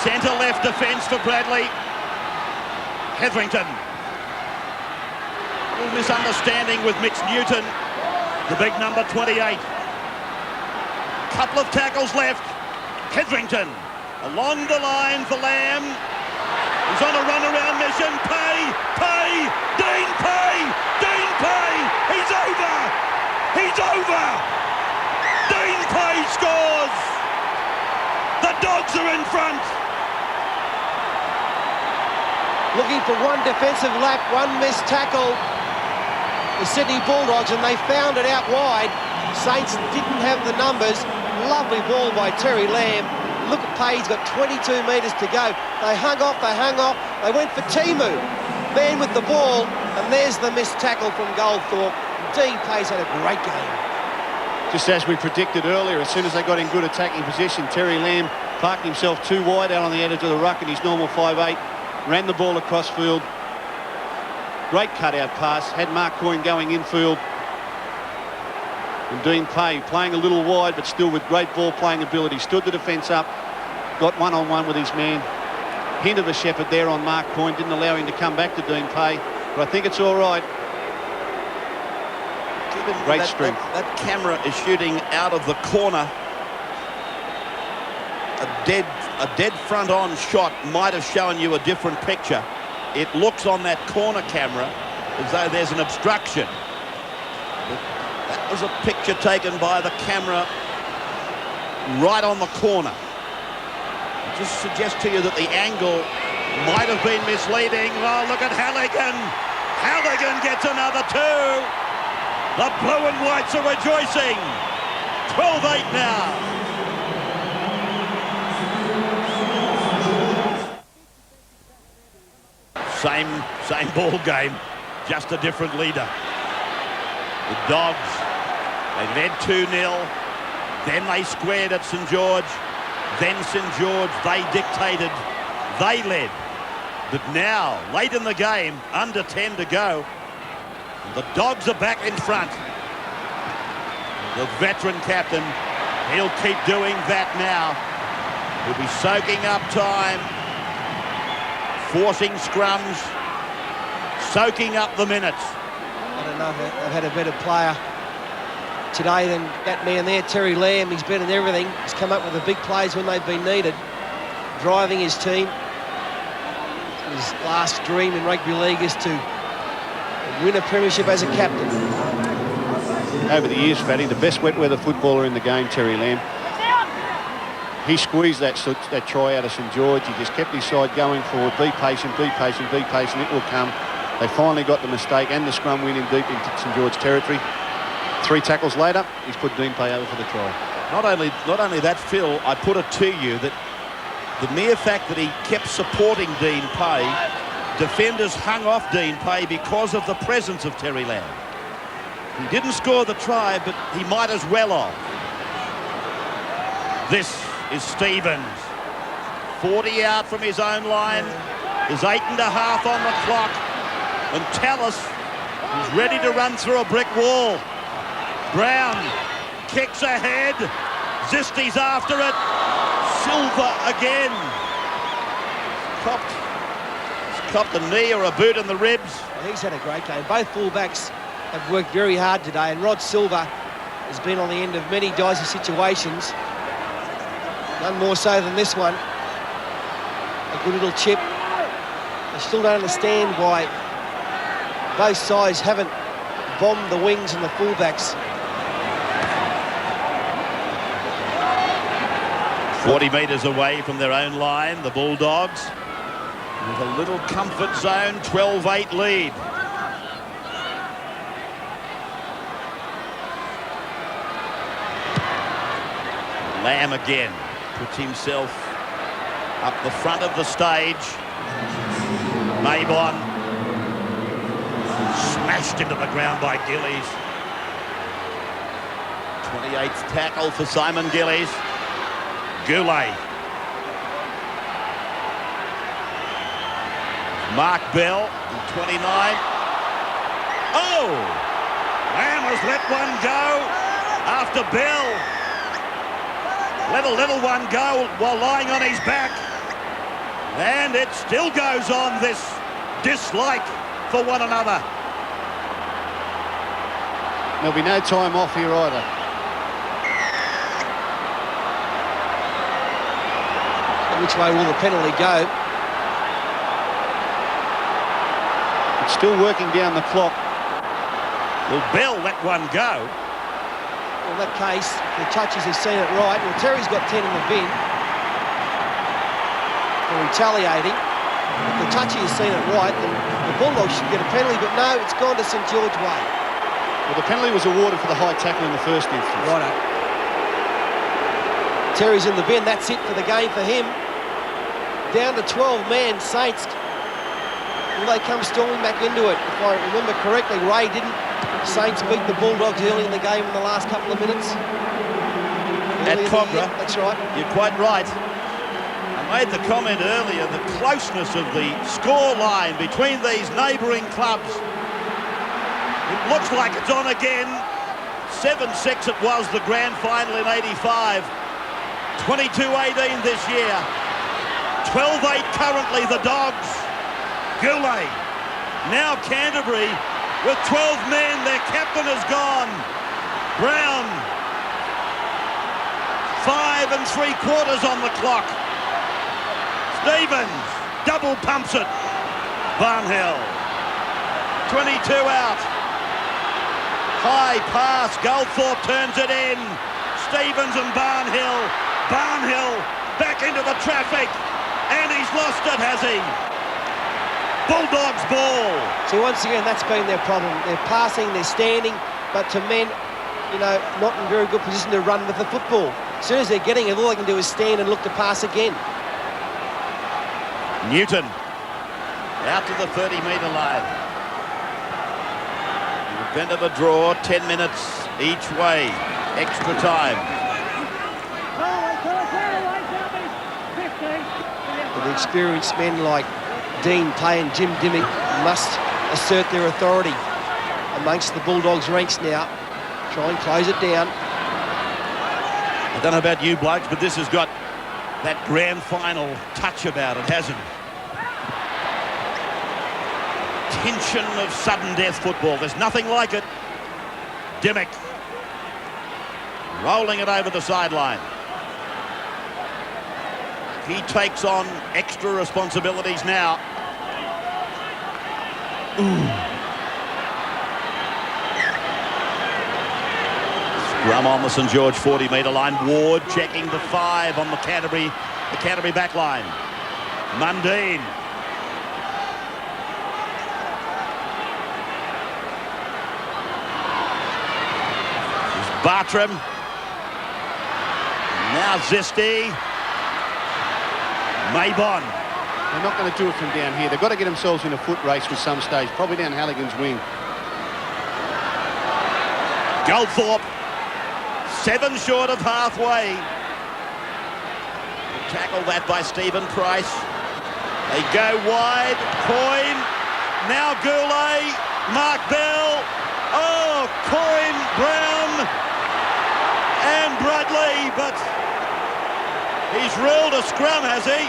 Centre-left defence for Bradley. Hetherington. A little misunderstanding with Mitch Newton, the big number 28. Couple of tackles left. Hetherington along the line for Lamb. He's on a run-around mission. Pay, Dean Pay, he's over, Dean Pay scores. The Dogs are in front. Looking for one defensive lap, one missed tackle. The Sydney Bulldogs, and they found it out wide. Saints didn't have the numbers. Lovely ball by Terry Lamb. Look at Pay, he's got 22 metres to go. They hung off. They went for Timu. Man with the ball, and there's the missed tackle from Goldthorpe. Dean Pay's had a great game. Just as we predicted earlier, as soon as they got in good attacking position, Terry Lamb parked himself too wide out on the edge of the ruck in his normal 5'8", ran the ball across field. Great cutout pass, had Mark Coyne going infield. And Dean Pay playing a little wide, but still with great ball playing ability. Stood the defence up, got one-on-one with his man. Hint of a shepherd there on Mark Coyne, didn't allow him to come back to Dean Pay, but I think it's all right. Great strength. That camera is shooting out of the corner. A dead front-on shot might have shown you a different picture. It looks on that corner camera as though there's an obstruction. That was a picture taken by the camera right on the corner. I just suggest to you that the angle might have been misleading. Oh, look at Halligan. Halligan gets another 2. The blue and whites are rejoicing. 12-8 now. Same ball game, just a different leader. The Dogs, they led 2-0, then they squared at St George, then St George, they dictated, they led. But now, late in the game, under 10 to go, the Dogs are back in front. The veteran captain, he'll keep doing that now. He'll be soaking up time, forcing scrums, soaking up the minutes. I don't know, they've had a better player today than that man there, Terry Lamb. He's better than everything. He's come up with the big plays when they've been needed, driving his team. His last dream in rugby league is to win a premiership as a captain. Over the years, Fatty, the best wet weather footballer in the game, Terry Lamb. He squeezed that try out of St George. He just kept his side going forward. Be patient, it will come. They finally got the mistake and the scrum win in deep into St George territory. 3 tackles later, he's put Dean Pay over for the try. Not only that, Phil, I put it to you that the mere fact that he kept supporting Dean Pay, defenders hung off Dean Pay because of the presence of Terry Lamb. He didn't score the try, but he might as well have. This is Stevens. 40 out from his own line. There's 8.5 on the clock. And Tallis He's ready to run through a brick wall. Brown kicks ahead. Zisti's after it. Silva again. He's copped a knee or a boot in the ribs. He's had a great game. Both fullbacks have worked very hard today, and Rod Silva has been on the end of many dicey situations. None more so than this one. A good little chip. I still don't understand why both sides haven't bombed the wings and the fullbacks. 40 metres away from their own line, the Bulldogs, with a little comfort zone, 12-8 lead. Lamb again puts himself up the front of the stage. Maybon smashed into the ground by Gillies. 28th tackle for Simon Gillies. Goulet. Mark Bell, 29. Oh! Lamb has let one go after Bell. Let a little one go while lying on his back. And it still goes on, this dislike for one another. There'll be no time off here either. Which way will the penalty go? It's still working down the clock. Will Bell let one go? Well, in that case, the touches have seen it right. Well, Terry's got 10 in the bin for retaliating. If the touchy has seen it right, then the Bulldogs should get a penalty, but no, it's gone to St George way. Well, the penalty was awarded for the high tackle in the first instance. Righto. Terry's in the bin. That's it for the game for him. Down to 12 men. Saints, will they come storming back into it? If I remember correctly, Ray didn't. Saints beat the Bulldogs early in the game in the last couple of minutes. At Cogra. That's right. You're quite right. I made the comment earlier, the closeness of the score line between these neighbouring clubs. It looks like it's on again. 7-6 it was the grand final in 85. 22-18 this year. 12-8 currently, the Dogs. Goulet. Now Canterbury with 12 men. Their captain is gone. Brown. 5 3/4 on the clock. Stevens double pumps it. Barnhill. 22 out. High pass. Goldthorpe turns it in. Stevens and Barnhill. Barnhill back into the traffic. And he's lost it, has he? Bulldogs ball. So once again, that's been their problem. They're passing, they're standing, but to men, you know, not in very good position to run with the football. As soon as they're getting it, all they can do is stand and look to pass again. Newton out to the 30-metre line. Event of a draw, 10 minutes each way. Extra time. The experienced men like Dean Pay and Jim Dimmick must assert their authority amongst the Bulldogs ranks now. Try and close it down. I don't know about you blokes, but this has got that grand final touch about it, hasn't it? Tension of sudden death football. There's nothing like it. Dimmick rolling it over the sideline. He takes on extra responsibilities now. Scrum on the St George 40-metre line. Ward checking the 5 on the Canterbury back line. Mundine. There's Bartram. Now Zisti. Maybon. They're not going to do it from down here. They've got to get themselves in a foot race with some stage, probably down Halligan's wing. Goldthorpe, 7 short of halfway. Tackle that by Stephen Price. They go wide. Coyne. Now Goulet. Mark Bell. but he's ruled a scrum, has he?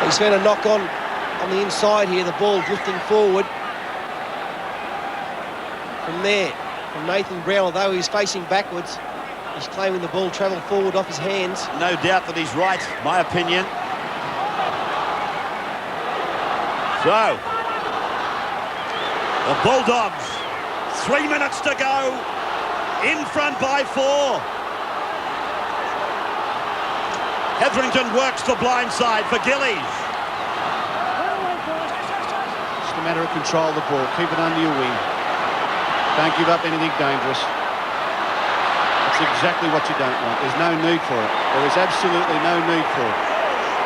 He's found a knock on the inside here, the ball drifting forward. From there, from Nathan Brown, although he's facing backwards, he's claiming the ball travelled forward off his hands. No doubt that he's right, my opinion. So, the Bulldogs, 3 minutes to go, in front by 4. Hetherington works the blind side for Gillies. Just a matter of control the ball. Keep it under your wing. Don't give up anything dangerous. That's exactly what you don't want. There's no need for it. There is absolutely no need for it.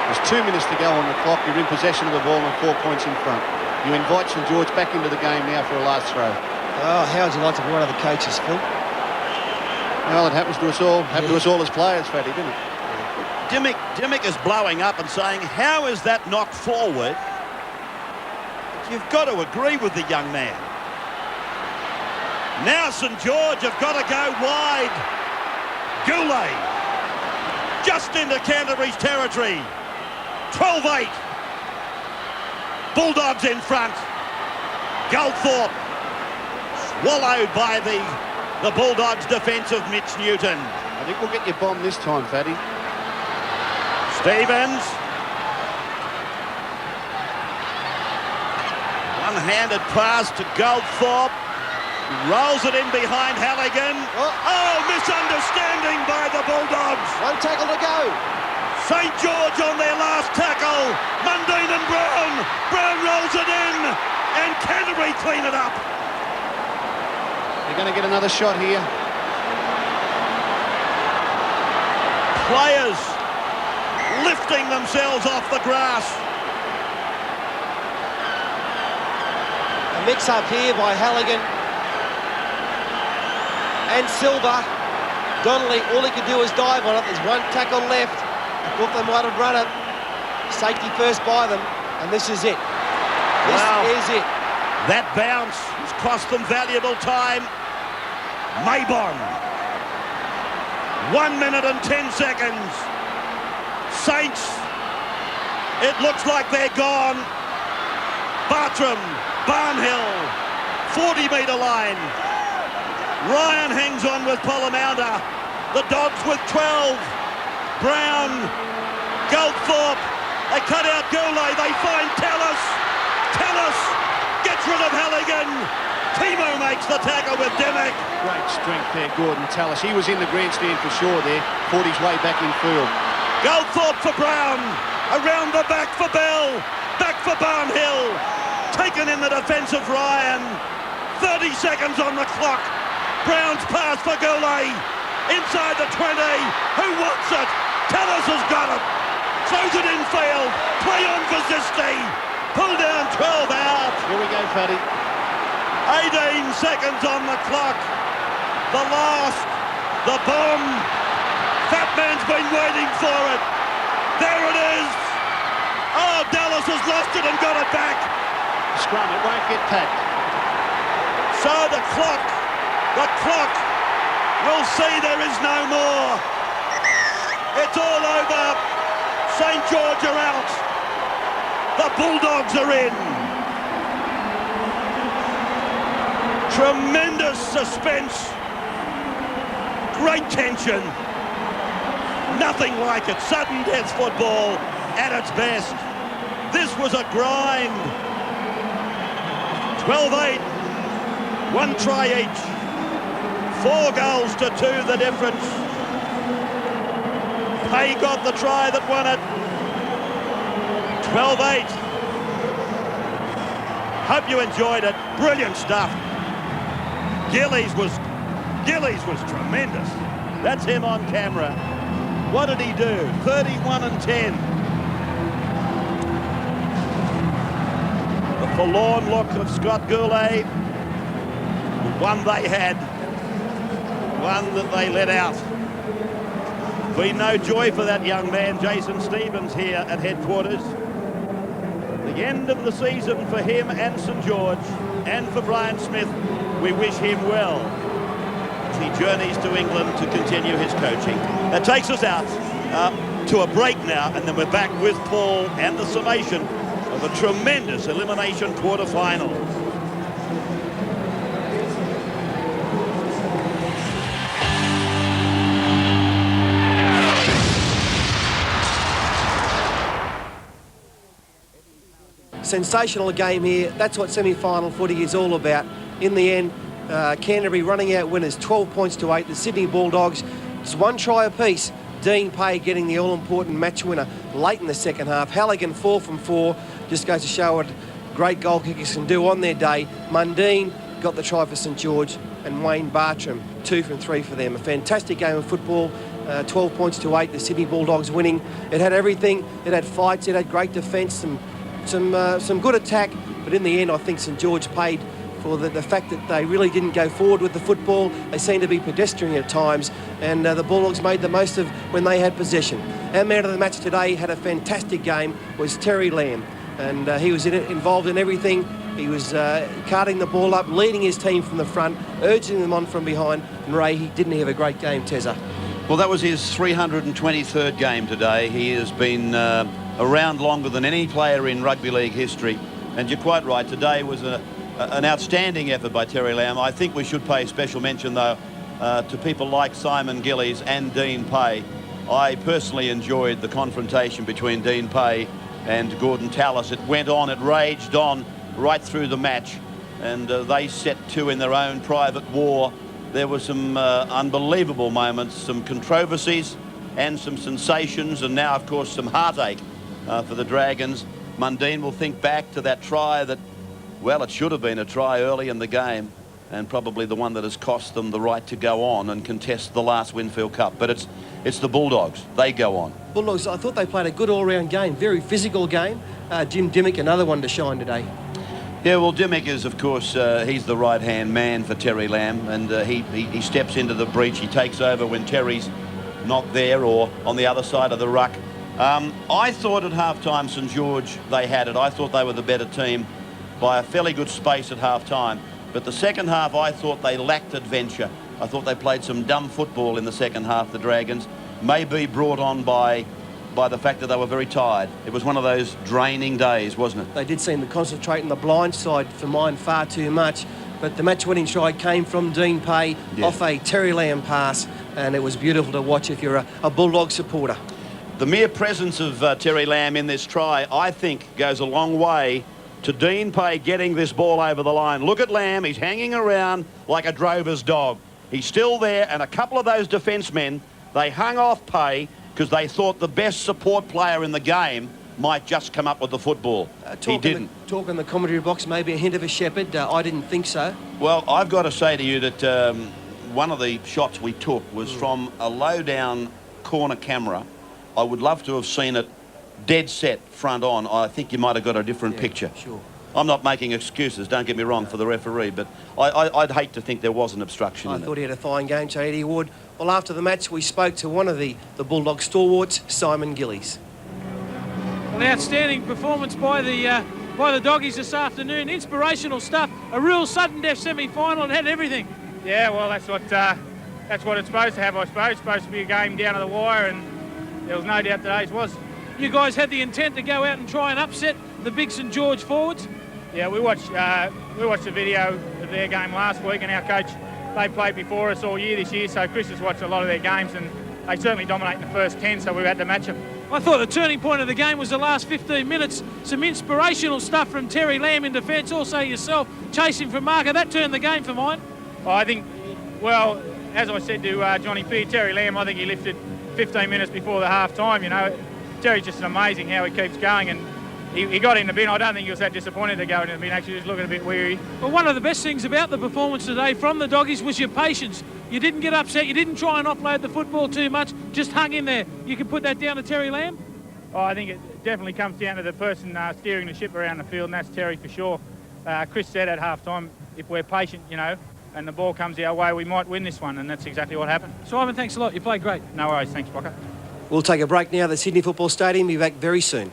There's 2 minutes to go on the clock. You're in possession of the ball and 4 points in front. You invite St George back into the game now for a last throw. Oh, how would you like to be one of the coaches, Phil? Well, it happens to us all. Happened to us all as players, Fatty, didn't it? Dimmick is blowing up and saying, how is that knocked forward? But you've got to agree with the young man. Now St George have got to go wide. Goulet just into Canterbury's territory. 12-8. Bulldogs in front. Goldthorpe swallowed by the Bulldogs' defence of Mitch Newton. I think we'll get your bomb this time, Fatty. Stevens. One-handed pass to Goldthorpe. Rolls it in behind Halligan. Oh, misunderstanding by the Bulldogs. One tackle to go. St George on their last tackle. Mundine and Brown. Brown rolls it in. And Canterbury clean it up. They're going to get another shot here. Players lifting themselves off the grass. A mix-up here by Halligan and Silva. Donnelly, all he could do is dive on it. There's one tackle left. I thought they might have run it. Safety first by them, and this is it. This is it. That bounce has cost them valuable time. Maybon. 1 minute and 10 seconds. Saints, it looks like they're gone. Bartram, Barnhill, 40-metre line. Ryan hangs on with Polamaunda. The Dogs with 12. Brown, Goldthorpe, they cut out Goulet, they find Tallis. Tallis gets rid of Halligan. Timo makes the tackle with Dimmick. Great strength there, Gordon Tallis. He was in the grandstand for sure there. Fought his way back in field. Goldthorpe for Brown. Around the back for Bell. Back for Barnhill. Taken in the defence of Ryan. 30 seconds on the clock. Brown's pass for Goulet. Inside the 20. Who wants it? Tallis has got it. Throws it in field. Play on for Zisti. Pull down 12 out. Here we go, Fatty. 18 seconds on the clock. The last. The bomb. Fat man's been waiting for it. There it is. Oh, Dallas has lost it and got it back. Scrum, it won't get packed. So the clock will see there is no more. It's all over. St George are out. The Bulldogs are in. Tremendous suspense. Great tension. Nothing like it. Sudden death football at its best. This was a grind. 12-8. 1 try each. 4 goals to 2 the difference. Pay got the try that won it. 12-8. Hope you enjoyed it. Brilliant stuff. Gillies was tremendous. That's him on camera. What did he do? 31 and 10. The forlorn look of Scott Goulet. The one they had. One that they let out. Been no joy for that young man, Jason Stevens, here at headquarters. The The end of the season for him and St George, and for Brian Smith. We wish him well as he journeys to England to continue his coaching. That takes us out to a break now, and then we're back with Paul and the summation of a tremendous elimination quarter-final. Sensational game here. That's what semi-final footy is all about. In the end, Canterbury running out winners 12 points to 8. The Sydney Bulldogs, it's one try apiece. Dean Pay getting the all-important match winner late in the second half. Halligan 4 from 4. Just goes to show what great goal kickers can do on their day. Mundine got the try for St George, and Wayne Bartram 2 from 3 for them. A fantastic game of football. 12 points to 8. The Sydney Bulldogs winning. It had everything. It had fights. It had great defence. Some good attack, but in the end I think St George paid for the fact that they really didn't go forward with the football. They seemed to be pedestrian at times, and the Bulldogs made the most of when they had possession. Our man of the match today had a fantastic game, was Terry Lamb, and he was involved in everything. He was carting the ball up, leading his team from the front, urging them on from behind, and Ray, he didn't have a great game, Tezza. Well, that was his 323rd game today. He has been around longer than any player in rugby league history. And you're quite right, today was an outstanding effort by Terry Lamb. I think we should pay special mention, though, to people like Simon Gillies and Dean Pay. I personally enjoyed the confrontation between Dean Pay and Gordon Tallis. It went on, it raged on right through the match, and they set to in their own private war. There were some unbelievable moments, some controversies and some sensations, and now, of course, some heartache for the Dragons. Mundine will think back to that try that, well, it should have been a try early in the game, and probably the one that has cost them the right to go on and contest the last Winfield Cup. But it's the Bulldogs. They go on. Bulldogs, I thought they played a good all-round game, very physical game. Jim Dimmick, another one to shine today. Yeah, well, Dimmick is, of course, he's the right-hand man for Terry Lamb, and he steps into the breach. He takes over when Terry's not there or on the other side of the ruck. I thought at half-time St George, they had it. I thought they were the better team by a fairly good space at half-time. But the second half, I thought they lacked adventure. I thought they played some dumb football in the second half, the Dragons. Maybe brought on by the fact that they were very tired. It was one of those draining days, wasn't it? They did seem to concentrate on the blind side for mine far too much, but the match-winning try came from Dean Pay off a Terry Lamb pass, and it was beautiful to watch if you're a Bulldog supporter. The mere presence of Terry Lamb in this try, I think, goes a long way to Dean Pay getting this ball over the line. Look at Lamb, he's hanging around like a drover's dog. He's still there, and a couple of those defence men, they hung off Pay because they thought the best support player in the game might just come up with the football. He didn't. Talk in the commentary box, maybe a hint of a shepherd. I didn't think so. Well, I've got to say to you that one of the shots we took was from a low-down corner camera. I would love to have seen it dead set front on. I think you might have got a different picture. Sure. I'm not making excuses, don't get me wrong, for the referee, but I'd hate to think there was an obstruction in it. I thought he had a fine game, so Eddie Wood. Well, after the match, we spoke to one of the Bulldog stalwarts, Simon Gillies. An outstanding performance by the doggies this afternoon. Inspirational stuff. A real sudden death semi-final. It had everything. Yeah, well, that's what it's supposed to have, I suppose. It's supposed to be a game down to the wire, and there was no doubt today's was. You guys had the intent to go out and try and upset the big St George forwards? Yeah, we watched the video of their game last week, and our coach, they played before us all year this year, so Chris has watched a lot of their games, and they certainly dominate in the first 10, so we had to match them. I thought the turning point of the game was the last 15 minutes. Some inspirational stuff from Terry Lamb in defence, also yourself chasing for marker. That turned the game for mine. I think, well, as I said to Johnny P, Terry Lamb, I think he lifted 15 minutes before the half-time, you know. Terry's just amazing how he keeps going, and he got in the bin. I don't think he was that disappointed to go in the bin, actually, just looking a bit weary. Well, one of the best things about the performance today from the doggies was your patience. You didn't get upset, you didn't try and offload the football too much, just hung in there. You can put that down to Terry Lamb? Oh, I think it definitely comes down to the person steering the ship around the field, and that's Terry for sure. Chris said at half-time, if we're patient, you know, and the ball comes our way, we might win this one, and that's exactly what happened. Simon, thanks a lot. You played great. No worries. Thanks, Bocker. We'll take a break now. The Sydney Football Stadium. Be back very soon.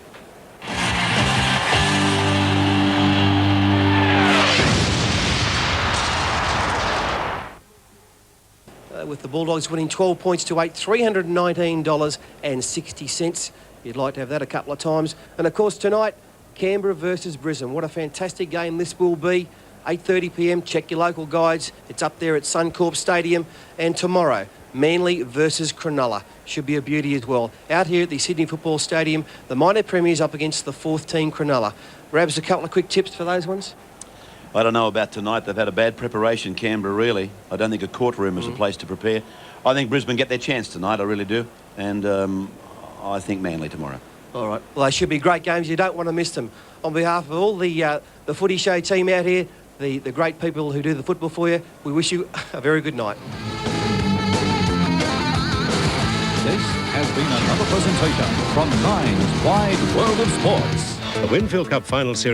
with the Bulldogs winning 12 points to 8, $319.60. You'd like to have that a couple of times. And of course tonight, Canberra versus Brisbane. What a fantastic game this will be. 8:30 p.m. Check your local guides. It's up there at Suncorp Stadium. And tomorrow, Manly versus Cronulla. Should be a beauty as well. Out here at the Sydney Football Stadium, the minor premiers up against the fourth team Cronulla. Rabs, a couple of quick tips for those ones? I don't know about tonight. They've had a bad preparation, Canberra, really. I don't think a courtroom is a place to prepare. I think Brisbane get their chance tonight, I really do. And I think Manly tomorrow. All right. Well, they should be great games. You don't want to miss them. On behalf of all the Footy Show team out here, the great people who do the football for you, we wish you a very good night. This has been another presentation from Nine's Wide World of Sports. The Winfield Cup final series.